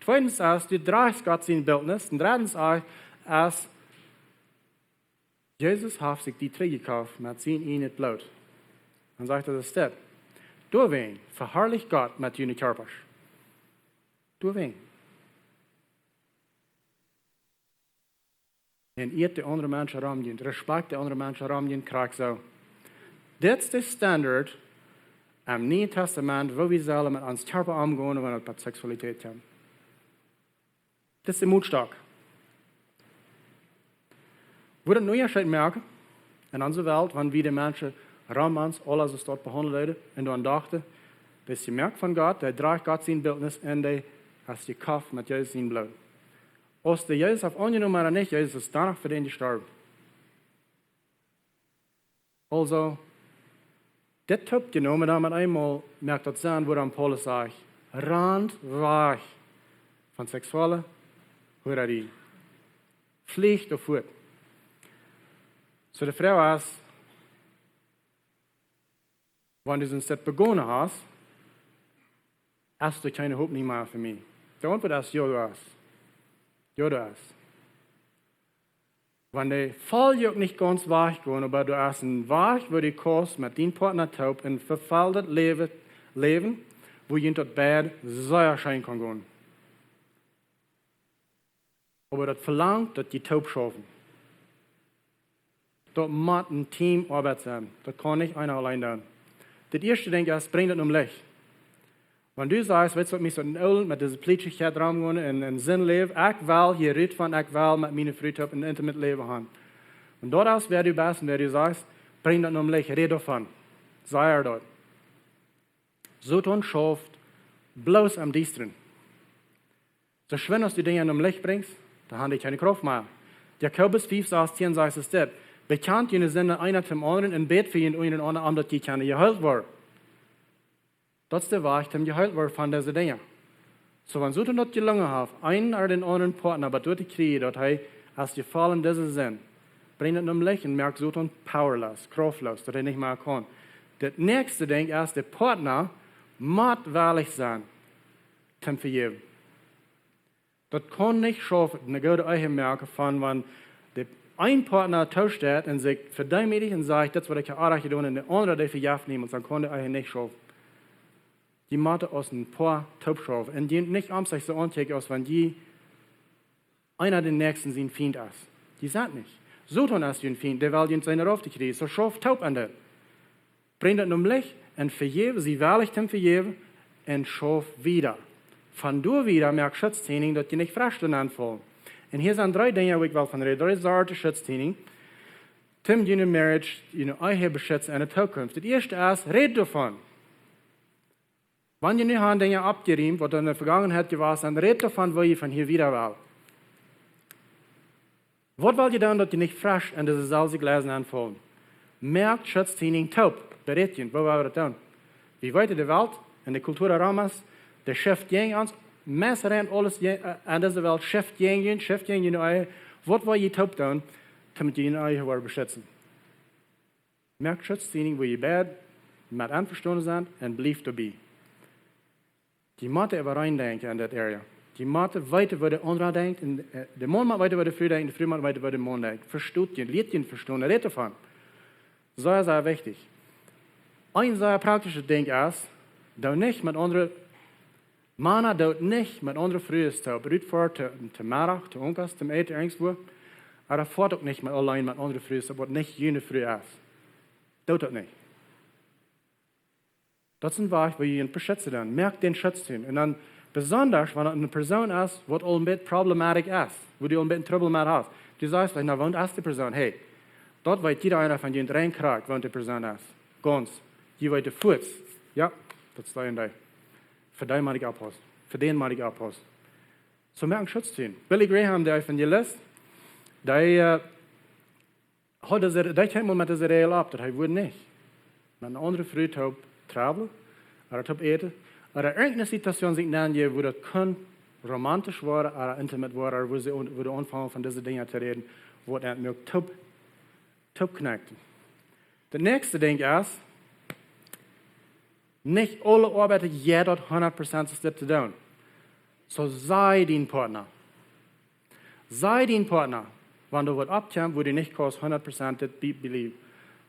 [SPEAKER 8] Zweitens ist, du trägst Gott sein Bildnis. Und drittens ist, Jesus hat sich die Träge gekauft mit seinem einen Blut. Dann sagt er das Step. Du wen, verherrlich Gott mit deinen Körper. Du wen. En eet de andere mensen ramjen, respect de andere mensen ramjen, krijg zo. Dit is de standaard im Neuen Testament, wo wir sollen mit uns Körper umgehen, wenn es bei Sexualität kommt. Das ist der Mutstock. Wo das neue Schritt merken, in unserer Welt, wenn wir die Menschen Ramans, alles was dort behandelt werden, und dann dachten, das ist gemerkt von Gott, der trägt Gott sein Bildnis, und der hat gekauft mit Jesus sein Blut. Als der Jesus auf angenommen oder nicht, Jesus ist danach für den gestorben. Also, das Typ genommen, damit einmal merkt das sein, wo dann Paulus sagt, randweich von sexueller Hurerei. Pflicht auf Furt. So die Frau ist, wenn du das begonnen hast, hast du keine Hoffnung mehr für mich. Die Antwort ist, ja, du hast. Ja, du hast. Wenn die Fall nicht ganz weich gehen, aber du hast ein weich, wo du kommst mit deinem Partner taub in verfallet Leben, wo du in das Bett sehr schön kann gehen. Aber das verlangt, dass die taub schaffen. Das muss ein Teamarbeit sein. Das kann nicht einer allein tun. Das erste Ding ist, bring das um Licht. Wenn du sagst, weißt du, mich so mit dieser Plitschigkeit rumgehen und Sinn leben, ich will hier reden von, ich will mit meinen Freunden ein intimes Leben haben. Und dort aus, wer du bist und wer du sagst, bring das um Licht, red davon. Sei dort. So tun schafft bloß am Dienstren. So schön, dass du Dinge um Licht bringst, da haben die keine Kraft mehr. Jakobus 5, Vers 10 sagt es das. Bekannt jene Sinne einer zum anderen in Bett für ihn und einen anderen, dass die keine geheilt werden. Das ist der Weg, dem geheilt wird von diesen Dingen. So, wenn so das gelungen hat, einen oder den anderen Partner, aber dort die Kriege, dort hey, als gefallen diese sind, bringt es um Licht und merkt so powerless, kraftlos, dass er nicht mehr kann. Das nächste Ding ist, der Partner muss wahrlich sein, zum Vergeben. Das kann nicht schaffen, eine gute Eichen merken von, wenn der ein Partner tauscht und sich verdämmig und sagt, das, was ich auch getan und der andere, der verjagt nehmen, und dann kann der Eichen nicht schaffen. Die Mathe aus ein paar Taubschafen, und die nicht am sich so anzeigen, als wenn die einer den nächsten sein Feind ist. Die sind nicht. So tun als jün Feind, der will jün seine Rauf kriegen. So schauf taub an das. Bring das um Licht und vergebe, sie wahrlich dem vergeben und schauf wieder. Von du wieder merkt Schutz Tieninj, dass die nicht frisch anfangen. Und hier sind 3 Dinge, die ich will von reden. 3 Sorten Schutz Tieninj. Tim, jene Marriage, euch beschützen in der Zukunft. Das erste ist, red davon. Wenn ihr nicht Dinge abgeriemt, was in der Vergangenheit gewesen ist, red davon, wo ihr von hier wieder will. Was wollt ihr dann, dass ihr nicht frisch in diese Salze Gläser anfangen? Merkt Schutz Tieninj taub. Berät ihr, wo wollen wir das tun? Wie weit in der Welt, in der Kultur Ramas, der Chef gegen uns, Messer rennt alles an dieser Welt, Chef gegen euch. Was wollt ihr taub tun, damit ihr euch beschützen? Merkt Schutz Tieninj, wo ihr bed, mit einverstanden sind, und bleibt dabei. Die Mathe über reindenken in das Area. Die Mathe weiter, wo der andere denkt, der Mond macht weiter, wo der Früh denkt, der Früh macht weiter, wo der Mond denkt. Versteht ihr, lebt ihr verstehen, redet davon. Sehr, sehr wichtig. Ein sehr praktisches Ding ist, dass nicht mit anderen, Mana dort nicht mit anderen Frühes zu Brüt vor, zu Marach, zu Onkas, zum Eten, irgendwo, aber fort auch nicht mit allein mit anderen Frühes, aber nicht jene Früh ist. Dort nicht. Das sind Wahrheit, wo ihr ihn beschützen dann. Merkt den Schutz hin. Und dann besonders, wenn eine Person ist, die ein bisschen problematisch ist, wo die ein bisschen Trouble mit hat. Du sagst, na, wohnt ist die Person, hey, dort weiß jeder einer von denen reinkriegt, wo die Person ist. Ganz. Die weiß der Fuß. Ja, das ist da. Für den mache ich abhaus. Für den mache ich abhaus. So merken Schutz hin. Billy Graham, der Evangelist, der kennt man mit dieser Regel ab, das wurde nicht. Mit einer anderen Früh taub travel, oder taub eten, oder irgendeine Situation sich nennen, wo das kann romantisch werden, oder intimate werden, oder wo sie anfangen von diesen Dingen zu reden, wo das mir taub connecten. Das nächste Ding ist, nicht alle Arbeiter jeder 100% das zu tun. So sei dein Partner. Sei dein Partner. Wenn du was abkommst, wo du nicht kannst 100% das belieben.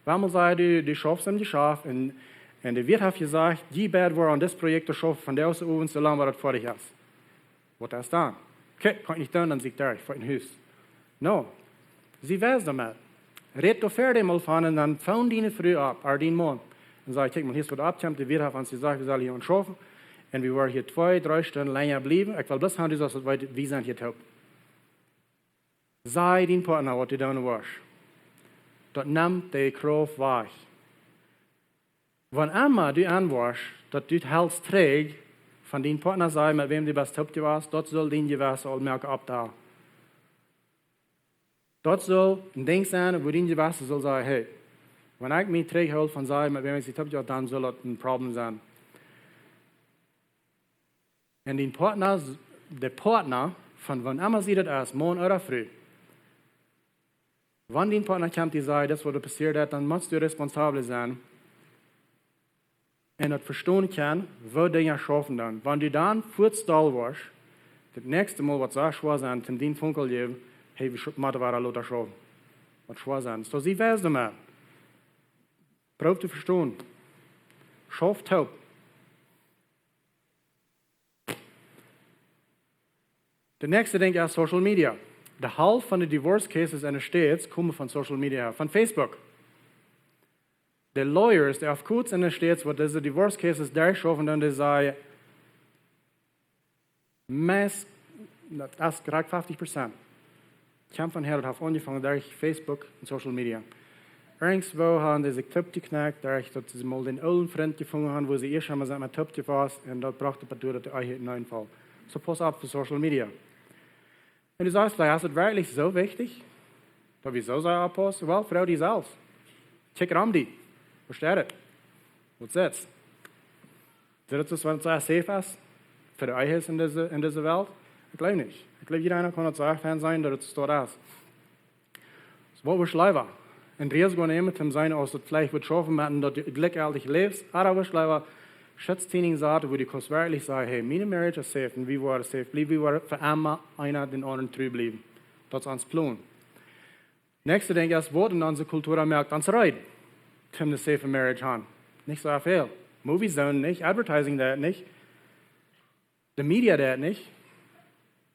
[SPEAKER 8] Wenn man sagt, du schaffst und du schaffst, und der Wirt hat gesagt, die Bad war an das Projekt zu schaffen, von der aus oben, so lange, was das fertig ist. Was ist dann? Okay, kann ich nicht tun, dann sieg da, ich fahre in Haus. No. Sie weiß damit. Red doch fertig mal von, und dann fahren die früh ab, oder den Mann. Und sag, guck mal, hier ist was abkommt, der Wirt hat uns gesagt, wir sollen hier uns schaffen, und wir waren hier 2, 3 Stunden länger bleiben. Ich will bloß haben, du sagst, wir sind hier taub. Sei dein Partner, was du tun willst. Das nimmt die Kraft weg. Wenn einmal du anwärst, dass du hältst träg, von deinem Partner sei, mit wem du bist taub warst, dort soll dein Gewässer all merken ab da. Dort soll ein Ding sein, wo dein Gewässer soll sagen, hey, wenn ich mich träg halte von sei, mit wem ich taub war, dann soll das ein Problem sein. Und der Partner, von wann immer sie das ist, morgen oder früh, wenn dein Partner kommt, die sagt, das, was passiert ist, dann musst du responsabel sein. Und das verstehen kann, wo Dinge schaffen dann. Wenn du dann furzstall warst, das nächste Mal, was so schwer sein, zum den Funkel geben, hey, wir müssen war Lothar schaffen. Was schwer sein. So, sie weiß damit. Braucht zu verstehen. Schafft taub. Der nächste Ding ist Social Media. Der Halb von den Divorce Cases in den States kommen von Social Media, von Facebook. Die Lawyers, die auf kurz in den States, wo diese Divorce Cases durchschaffen, dann die sagen, das ist gerade 50%. Kämpfen her, hat angefangen durch Facebook und Social Media. Irgendwo haben sie sich Töpfe geknackt, dadurch, dass sie mal den alten Freund gefunden haben, wo sie erst einmal mit Töpfe gefasst und dort brachte man durch, dass die Eiche hineinfällt. So pass auf für Social Media. Und du sagst, ist es wirklich so wichtig? Da wieso sei Apostel? Well, Frau, die selbst. Check ran die. Versteht es? Was ist das? Ist das, wenn es safe ist? Für die Eiche in dieser Welt? Ich glaube nicht. Ich glaube, jeder kann es sagen sein, dass es dort ist. Das war was leider. Und Risiko nehmen, um sein, aus das Fleisch wird schaffen, dass du glücklich lebst. Aber was leider, Schutz Tieninj sagt, wo die kannst wirklich sagen, hey, meine Marriage ist safe, und wie war es safe? Wie war für einmal einer den anderen treu bleiben? Das ist uns Plan. Nächste Ding ist, wo in unserer Kultur merkt, uns Reid, um eine safe Marriage haben. Nicht so viel. Movies nicht, Advertising das nicht, die Media das nicht,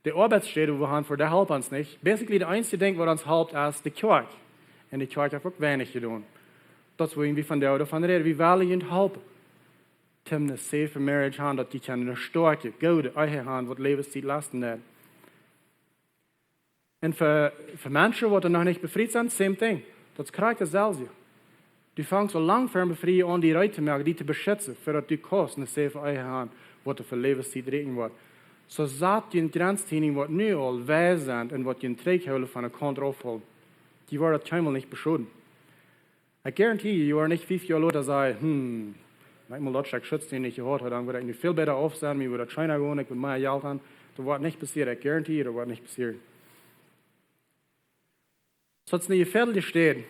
[SPEAKER 8] die Arbeitsstelle, wo wir haben, für der helpt uns nicht. Basically, der einzige Ding, was uns helpt, ist die Kirche. Und die Kirche hat auch wenig getan. Das wollen wir von der oder von reden. Wir wollen ihnen helfen. Tim eine safe marriage haben, dass die eine starke, gute Ehe haben, was Lebenszeit lasten hat. Und für Menschen, die noch nicht befreit sind, same thing. Das kriegt dasselbe. Du fängst so lang für befreit an, die Leute zu merken, die zu beschützen, für dass du eine safe Ehe haben, was für Lebenszeit reden wird. So sagt die Grenztiening, was nu all weiß sind und was die Trägholen von der Kant aufholen. Die werden keinmal nicht beschoden. Ich garantiere, du are nicht 5 Jahre alt, sagen, manchmal Leute, ich Schutz Tieninj gehört habe, dann würde ich viel besser aufsehen, mir würde China gehen, ich würde mehr Geld haben. Das wird nicht passieren. Ich garantiere, das wird nicht passieren. So hat es eine Viertel steht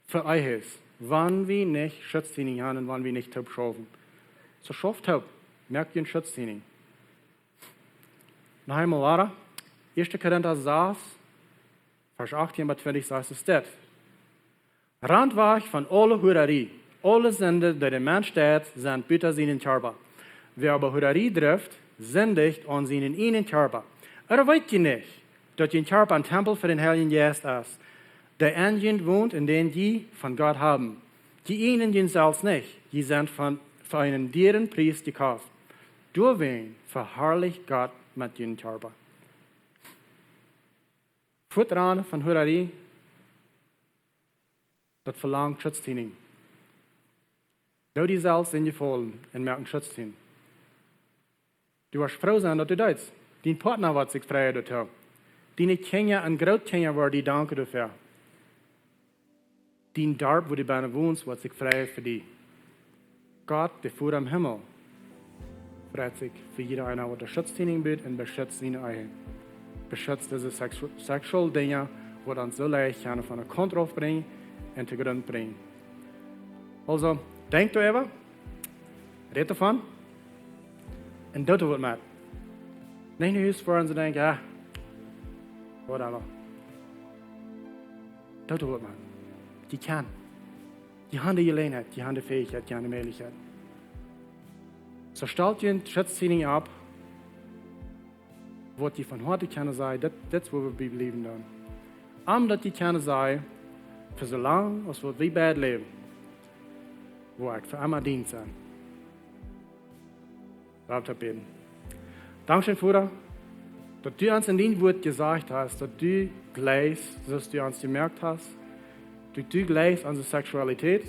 [SPEAKER 8] für euch, wann wir nicht Schutz Tieninj haben und wann wir nicht taub schaffen. So schafft taub, merkt ihr ein Schutz Tieninj. Noch einmal weiter. 1. Korinther 6, Vers 18 bis 20 sagt es das. Randweg von alle Hurerie, alle Sünde, die der Mensch steht, sind bitter seinen Körper. Wer aber Hurerie trifft, sündigt an seinen einen Körper. Oder weißt ihr nicht, dass ihr Körper ein Tempel für den Heiligen Geist ist, der in ihnen wohnt, in den die von Gott haben. Die ihnen den selbst nicht, die sind für einen deren Preis gekauft. Durch wen verherrlicht Gott mit ihren Körper. Voetran von Hurerie, das verlangt Schutz Tieninj. Du die selbst in die Vollen und merken Schutz Tieninj. Du wirst froh sein, dass du das. Dein Partner wird sich frei dazu. Deine Kinder und Großkinder werden die danken dafür. Dein Dorf, wo du bei wohnst, wird sich frei für dich. Gott, der Vater im Himmel, freut sich für jeder einer, der Schutz Tieninj bietet und beschützt seine Eier. Beschützt diese sexuelle Dinge, die uns so leicht von der Kontrolle bringen und zu Grund bringen. Also, denk darüber, red davon und tut was mit. Nicht nur vor und denken, whatever. Tut was mit. Die kann. Die haben die Gelegenheit, die haben die Fähigkeit, die haben die Möglichkeit. So stellt ihr ein Schutz Tieninj ab, was die von heute können sein, das ist, wo wir leben dann. Dass die können sein, für so lange, als wir bad leben, wo ich für immer dient sein. Lass uns beten. Dankeschön, Vater, dass du uns in dein Wort gesagt hast, dass du gleichst, dass du uns gemerkt hast, dass du gleichst unsere Sexualität,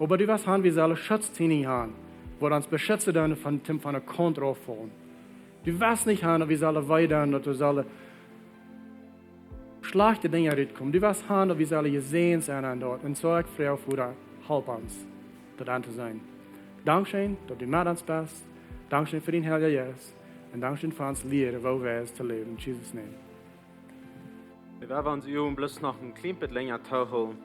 [SPEAKER 8] aber du weißt, wir sollen Schutz Tieninj haben, wo uns beschützen von der Kontrolle fallen. Du weißt nicht, wie sollen weiter, dass du sollen schlechte Dinge rauskommen. Du weißt, wie sollen gesehen sein dort. Und so ich frage, Vater, help uns, das zu sein. Dankeschön, dass du mit uns bist. Dankeschön für den Heiligen Geist. Und Dankeschön für uns Lehre, wo wir es zu leben. In Jesus' Name.
[SPEAKER 3] Wir werden uns bloß noch ein klein bisschen länger tauchen.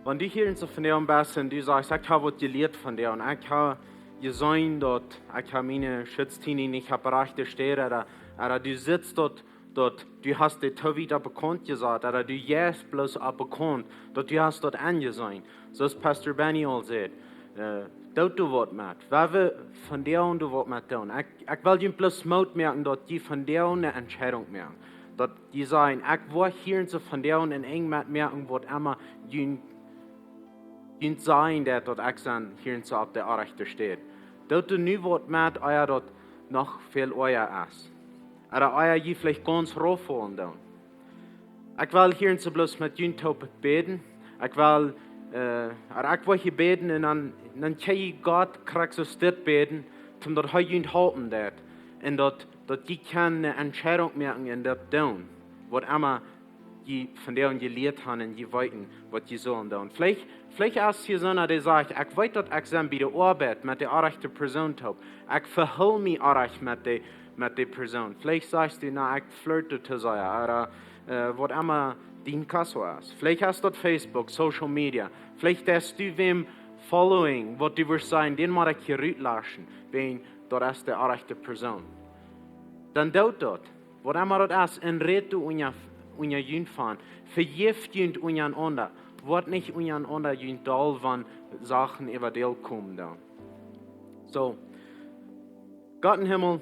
[SPEAKER 3] Wenn du hier in so von dir bist und du sagst, ich habe was gelehrt von dir und ich habe gesehen, dass ich meine Schutz Tieninj nicht recht stehe, oder du sitzt dort, du hast die Tau wieder bekannt gesagt, oder du jetzt bloß bekannt, dass du hast dort angesehen. So ist Pastor Benny all sagt, dort du was mit, wer will von dir und du was mit tun. Ich will dir bloß Mut merken, dass die von dir eine Entscheidung merken. Dass die sagen, ich will hier und so von dir und eng mit merken, was immer die sein, dass dort ich dann hier und so auf der Rechte steht. Dort du nie was mit, euer dort noch viel euer ist. Oder euer je vielleicht ganz roh fallen dann. Ich will hier und so bloß mit jün Taub beten. Ich will hier beten und dann kann ich Gott krieg so steht beten, zum dort heu jün halten dat. Und dort die kann eine Entscheidung merken in dort tun. Was immer die von der und gelehrt haben und die weiten, was die sollen tun. Vielleicht ist hier so einer, der sagt, ich weiß, dass ich dann bei der Arbeit mit der rechten Person habe. Ich verhole mich recht mit der Person. Vielleicht sagst du, na, ich flirte zu sein, oder was immer dein Kasso ist. Vielleicht hast du dort Facebook, Social Media. Vielleicht hast du wem Following, was du wirst sagen, den muss ich hier rauslassen, wenn dort ist der rechte Person. Dann dort, was immer dort ist, und red du unja jün fahren, vergift jünt unjan ander, wird nicht unjan ander jünt doll, wenn Sachen über dir kommen da. So, Gott im Himmel,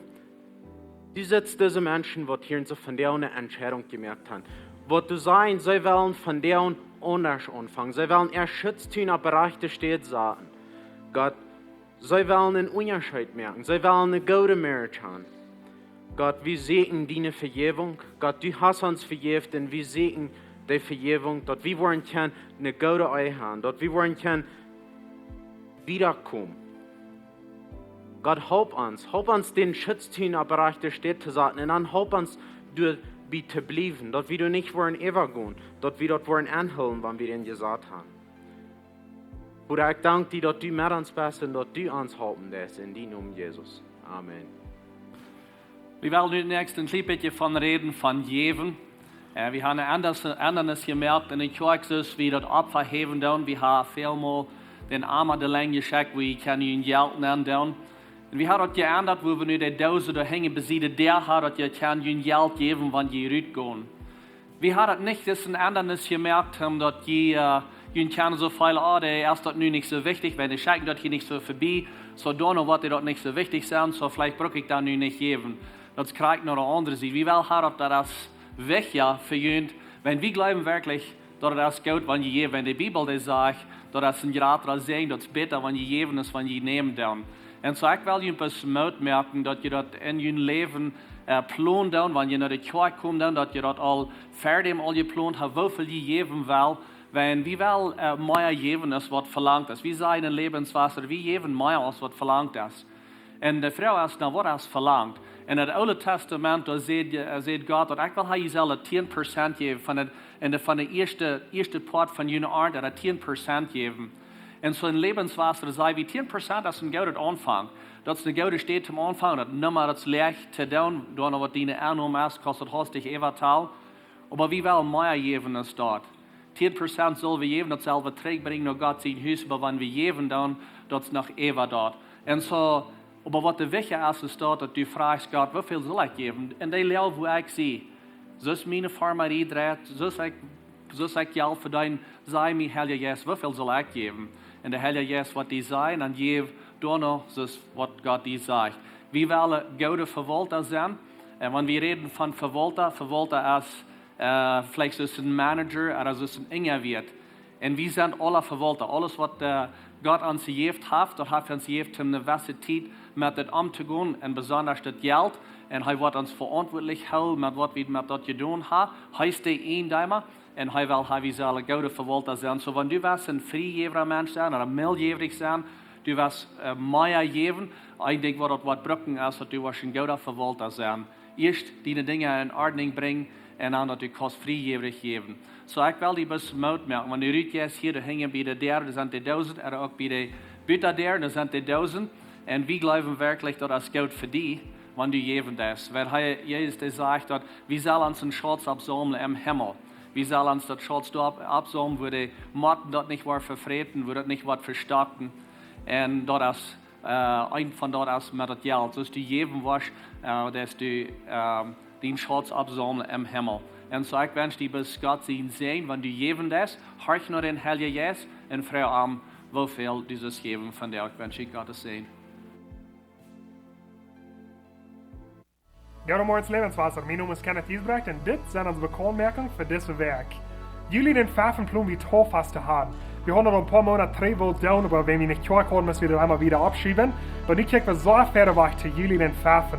[SPEAKER 3] Du sitzt diese Menschen, die hier so von dir eine Entscheidung gemerkt haben. Was du sagen, sie wollen von dir anders anfangen. Sie wollen erst Schutz Tieninj Bereiche steht sagen. Gott, sie wollen einen Unterschied merken. Sie wollen eine gute Marriage haben. Gott, wir segnen deine Vergebung. Gott, du hast uns vergeben und wir segnen die Vergebung. Dort wir wollen können eine gute Ehe haben. Dort wir wollen können wiederkommen. Gott, help uns den Schutz Tieninj Bereich der Stadt zu sagen, und dann help uns, du zu bleiben, dort wir nicht wollen übergehen, dort wir dort wollen anholen, wann wir ihn gesagt haben. Bruder, ich danke dir, dass du mit uns bist und dass du uns helfen lässt, in die Namen Jesus. Amen.
[SPEAKER 1] Wir werden nu nächst ein bisschen von reden, von Jeven. Wir haben anderes gemerkt in den Kirchen, wie das Opfer heben down. Wir haben vielmal den Armen der Länge geschickt, wie kann ihn Geld nennen down. Und wir haben das geändert, wo wir nu die Dose da hängen besieden, der hat, dass ihr kann ihnen Geld geben, wenn ihr rausgehen. Wir haben das nicht, das ein anderes gemerkt, dass ihr kann so viel, der ist das nu nicht so wichtig, wenn die schicken das hier nicht so vorbei, so dann noch, was die dort nicht so wichtig sind, so vielleicht brauche ich das nu nicht geben. Das kriegt noch eine andere Seite. Wie will hat das weg, ja, für ihn, wenn wir glauben wirklich, dass das gut, wenn ihr geben, wenn die Bibel das sagt, dass das ein Grad sehen, das ist besser, wenn ihr geben, als wenn ihr nehmen dann. Und so ich will Ihnen ein bisschen Mut merken, dass ihr das in Ihrem Leben planen, wenn ihr nach der Kirche kommt, dass ihr das all fertig all geplant habt, wie viel ihr geben will, wenn wir will mehr geben, als was verlangt ist. Wir sagen in Lebenswasser, wir geben mehr, als was verlangt ist. Und die Frau ist nach was verlangt. In das Alte Testament, da sieht Gott, dass ich will, ihr soll 10% geben von der ersten Part von jener Art, 10% geben. Und so in Lebenswasser sei wie 10%, das ist ein guter Anfang. Das ist eine gute Steht zum Anfang, das nimmer das leicht zu tun, dann was deine Annahme ist, kostet dich eventuell. Aber wie will mehr geben als dort? 10% soll wir geben, das selber bringen nach Gott sein Haus, aber wenn wir geben, dann das ist noch ewig dort. Und so, aber was der Wichtige ist dort, dass du fragst Gott, wie viel soll ich geben? Und die Lehre, wo ich sehe, so ist meine Farmerie dreht, so ist ich Geld für dein, sei mir Heilige Jesus, wie viel soll ich geben? Und der Heilige Jesus, was die sagen, und gebe dann noch, das was Gott die sagt. Wir wollen gute Verwalter sein. Wenn wir reden von Verwalter ist vielleicht so ein Manager oder so ein Ingewirt. Und wir sind alle Verwalter. Alles, was Gott uns gegeben hat, das hat uns gegeben, um eine gewisse Zeit mit dem umzugehen, und besonders das Geld. Und er wird uns verantwortlich halten, mit was wir mit das getan haben. Heißt die ein Dämmer. Und hij wil hij zal een goede verwalter zijn. So, wenn du was ein vrijgever Mensch sein oder miljörig sein, du was mehr geben, ich denke, was das brücken ist, dass du was ein guter Verwalter sein. Erst die Dinge in Ordnung bringen und dann, dass du kannst vrijgeverig geben. So, ich will die bisschen Mut merken. Wenn du rausgehst hier, da hängen bei der, da sind die 1000, oder auch bei der Büter der, da sind die 1000. Und wir glauben wirklich, dass das gut für die, wenn du geben das. Weil Jesus sagt, dass wir sollen uns einen Schatz absammeln im Himmel. Wir sollen uns das Schatz absammeln, wo die Motten dort nicht war verfreten, wo das nicht war verstärken. Und dort ist ein von dort aus mit das Geld. So ist du geben was, dass du den Schatz absammeln im Himmel. Und so ich wünsche dir, bis Gott sie sehen, wenn du geben das, horch nur den Heiligen Jesus und freu an, wie viel dieses Geben von dir. Ich wünsche Gott das sehen.
[SPEAKER 9] Goedemorgen Levenswasser, mijn naam is Kenneth Giesbrecht en dit zijn onze bekonmerkingen voor deze werk. Jullie den Pfaffenplum wie Torfast zu haben. Wir haben noch ein paar Monate 3 Volt down, aber wenn wir nicht zurückkommen, müssen wir das einmal wieder abschieben. Aber nicht kriegen wir so fertig zu Jullie den Pfaffen.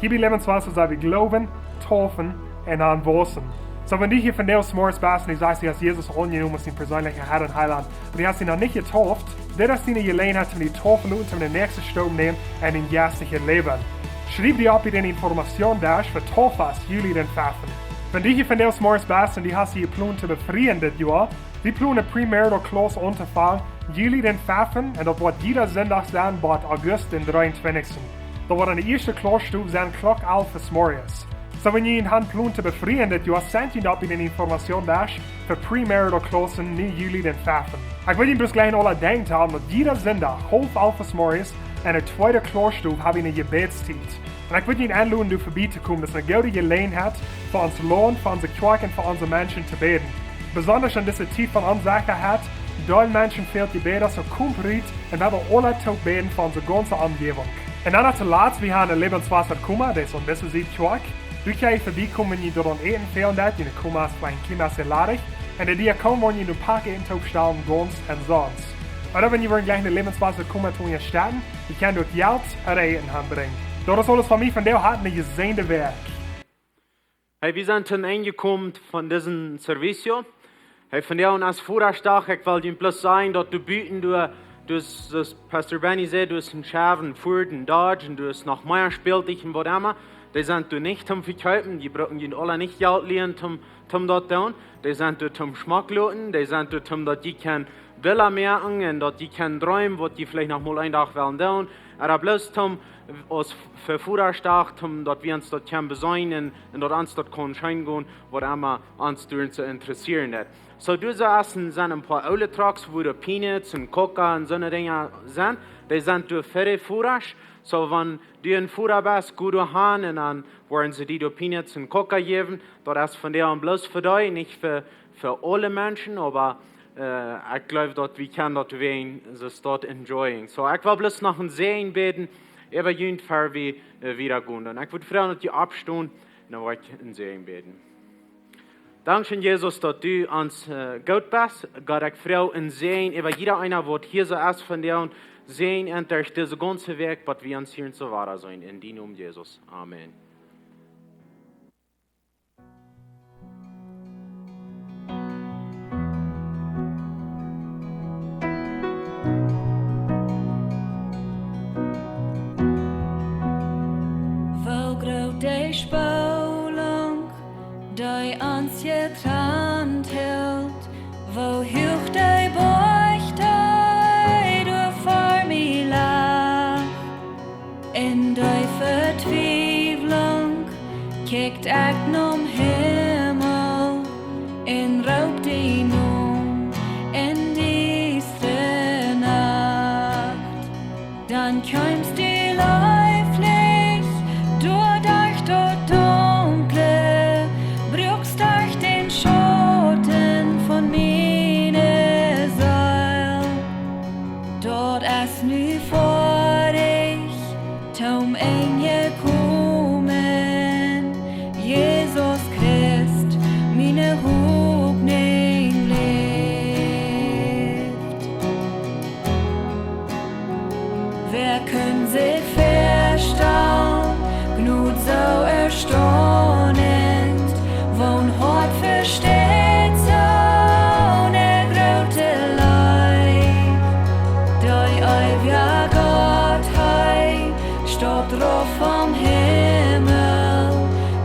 [SPEAKER 9] Hier bei Levenswasser sagen wir glauben, taufen und dann wasen. So, wenn du hier von der Morgens bist und du sagst, du hast Jesus angenommen als dein persönlicher Herr und Heiland, und du hast ihn noch nicht getauft, das ist deine Gelegenheit, um die Taufen und um den nächsten Sturm nehmen und in geistlichen Leben. Schreib dir ab in den Information-Dash für Taufast Juli den Pfaffen. Wenn du hier von der Morgens bist und du hast hier Plan zu befreien das Jahr, wir planen Premarital Clause unterfallen, Juli den Pfaffen, und das wird jeder Sonntag sein, bis August den 23. Da wird eine erste Klausstufe sein, Klock 11 bis morgens. So, wenn ihr in Hand plant zu befreien das Jahr, sendet ihn ab in den Information-Dash für Premarital Clause nie Juli den Pfaffen. Ich will Ihnen bloß gleich alle denkt haben, dass jeder Sonntag, halb 11 bis morgens, eine zweite Klausstufe habe ich eine Gebetszeit. Und ich würde Ihnen einladen, durch vorbeizukommen, dass eine gute Gelegenheit für uns Lohn, für unsere Kirche und für unsere Menschen zu beten. Besonders in dieser Zeit von Unsicherheit, da Menschen fehlt die Beten, so kommt rein und wir werden alle beten für unsere ganze Umgebung. En dan als laatst, we gaan een levenswasser komen, dat is een beetje ziet kwark. Du kan je voorbij komen, je door een eten veel dat, je komt als klein klimaatladig. En de die komen, wanneer je een pak eten opstellen, gons en zons. Oder wenn ihr gleich eine Lebenswasser kommen tun, ihr starten, ich kann dort Geld rein anbringen. Dort ist alles von mir, von der hat eine gesehene Werk.
[SPEAKER 3] Hey, wir sind zum Ende gekommen von diesem Servicio. Hey, von der und als Vorderstag, ich will dir bloß sagen, dass du bieten, du das Pastor Benny sagt, du hast einen Schafen, Furt, einen Dodge, und du hast noch mehr spielt dich und was immer. Die sind du nicht zum Verkaufen, die brauchen die alle nicht Geld lernen, zum dort tun. Die sind du zum Schmack loten, die sind du zum, dass die kann Villa merken und dass die kann träumen, was die vielleicht noch mal einen Tag wollen tun. Aber bloß zum, als für Vorderstag, dass wir uns dort können besäunen und dort uns dort können scheinen, was immer uns zu interessieren hat. So, diese Essen sind ein paar alte Trucks, wo die Peanuts und Coca und so eine Dinge sind. Die sind durch für die Vorrasch. So, wenn du in Futter bist, gut haben, und dann wollen sie die Peanuts und Coca geben. Das ist von der an bloß für dich, nicht für alle Menschen, aber ich glaube, dass wir können dort wen das dort enjoyen. So, ich will bloß noch ein Sehen beten, über jeden Fall wie wieder gehen. Und ich würde fragen, dass die abstehen, und dann will ich ein Sehen beten. Dankeschön, Jesus, dass du uns gut bist. Gott, ich frage ein Sehen über jeder einer, der hier so ist von dir und sehen und durch diese ganze Weg, was wir uns hier in so wahr sein. In die Namen Jesus. Amen.
[SPEAKER 2] Wo groot die Spaulang, die ans getrennt hält, wo hoch die Beucht, du vor mir lag. In die Vertwieblung kijkt ik nom Himmel, in rook die noem, in die Nacht. Dan kommst die leiflich, durch dort dunkle, brückst durch den Schoten von meine Seil. Dort ist nu vor ich, tom Engel kommen, Jesus Christ, meine Hoffnung lebt. Wer kann sich verstehen, gnut so erstaunend, wo'n Hort versteht so ne grote Leid. Die ewige Gottheit steht drauf vom Himmel,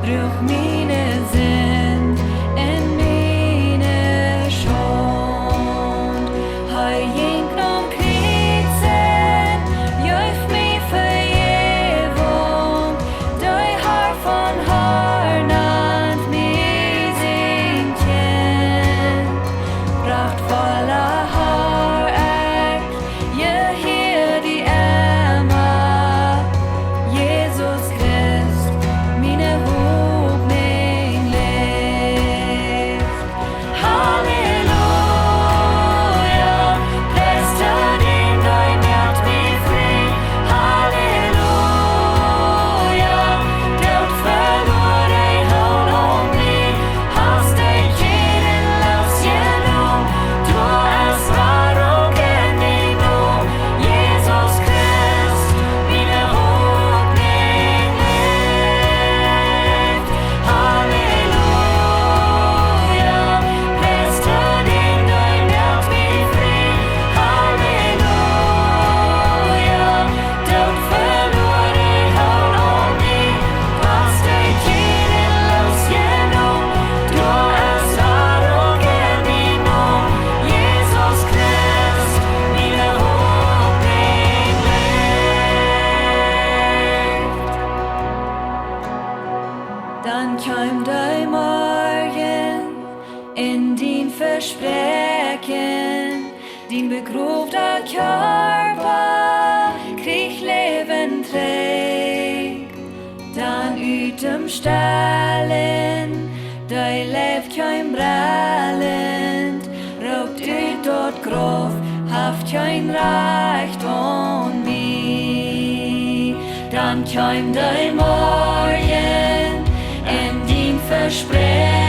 [SPEAKER 2] bruch meine Sünd in meine Schuld. Hei jink nom Kriezen, jöf mi Vergebung, die Haar von Harnand mi singt kennt. Prachtvoller Haar je hier die Emma, Jesus Christ, meine Hoffnung lebt. Halleluja, lässt den dein Herz mich frei. Halleluja, dort verlor ein Haul um mich, hast ein jeden Lass genommen, du hast Wahrung in mich nun, Jesus Christ, meine Hoffnung lebt. Halleluja, lässt den dein Herz mich frei. Halleluja, dort verlor ein Haul um mich, hast ein jeden Lass genommen, du hast Wahrung in mich nun, Jesus Christ, meine Hoffnung lebt. Dann kam der Morgen in den Versprechen, den begrobter Körper krieg Leben trägt. Dann ütem Stellen, der lebt kein Brellend, raubt ut dort grof, haft kein Recht on mich.
[SPEAKER 10] heim dein Morgen en din versprechen.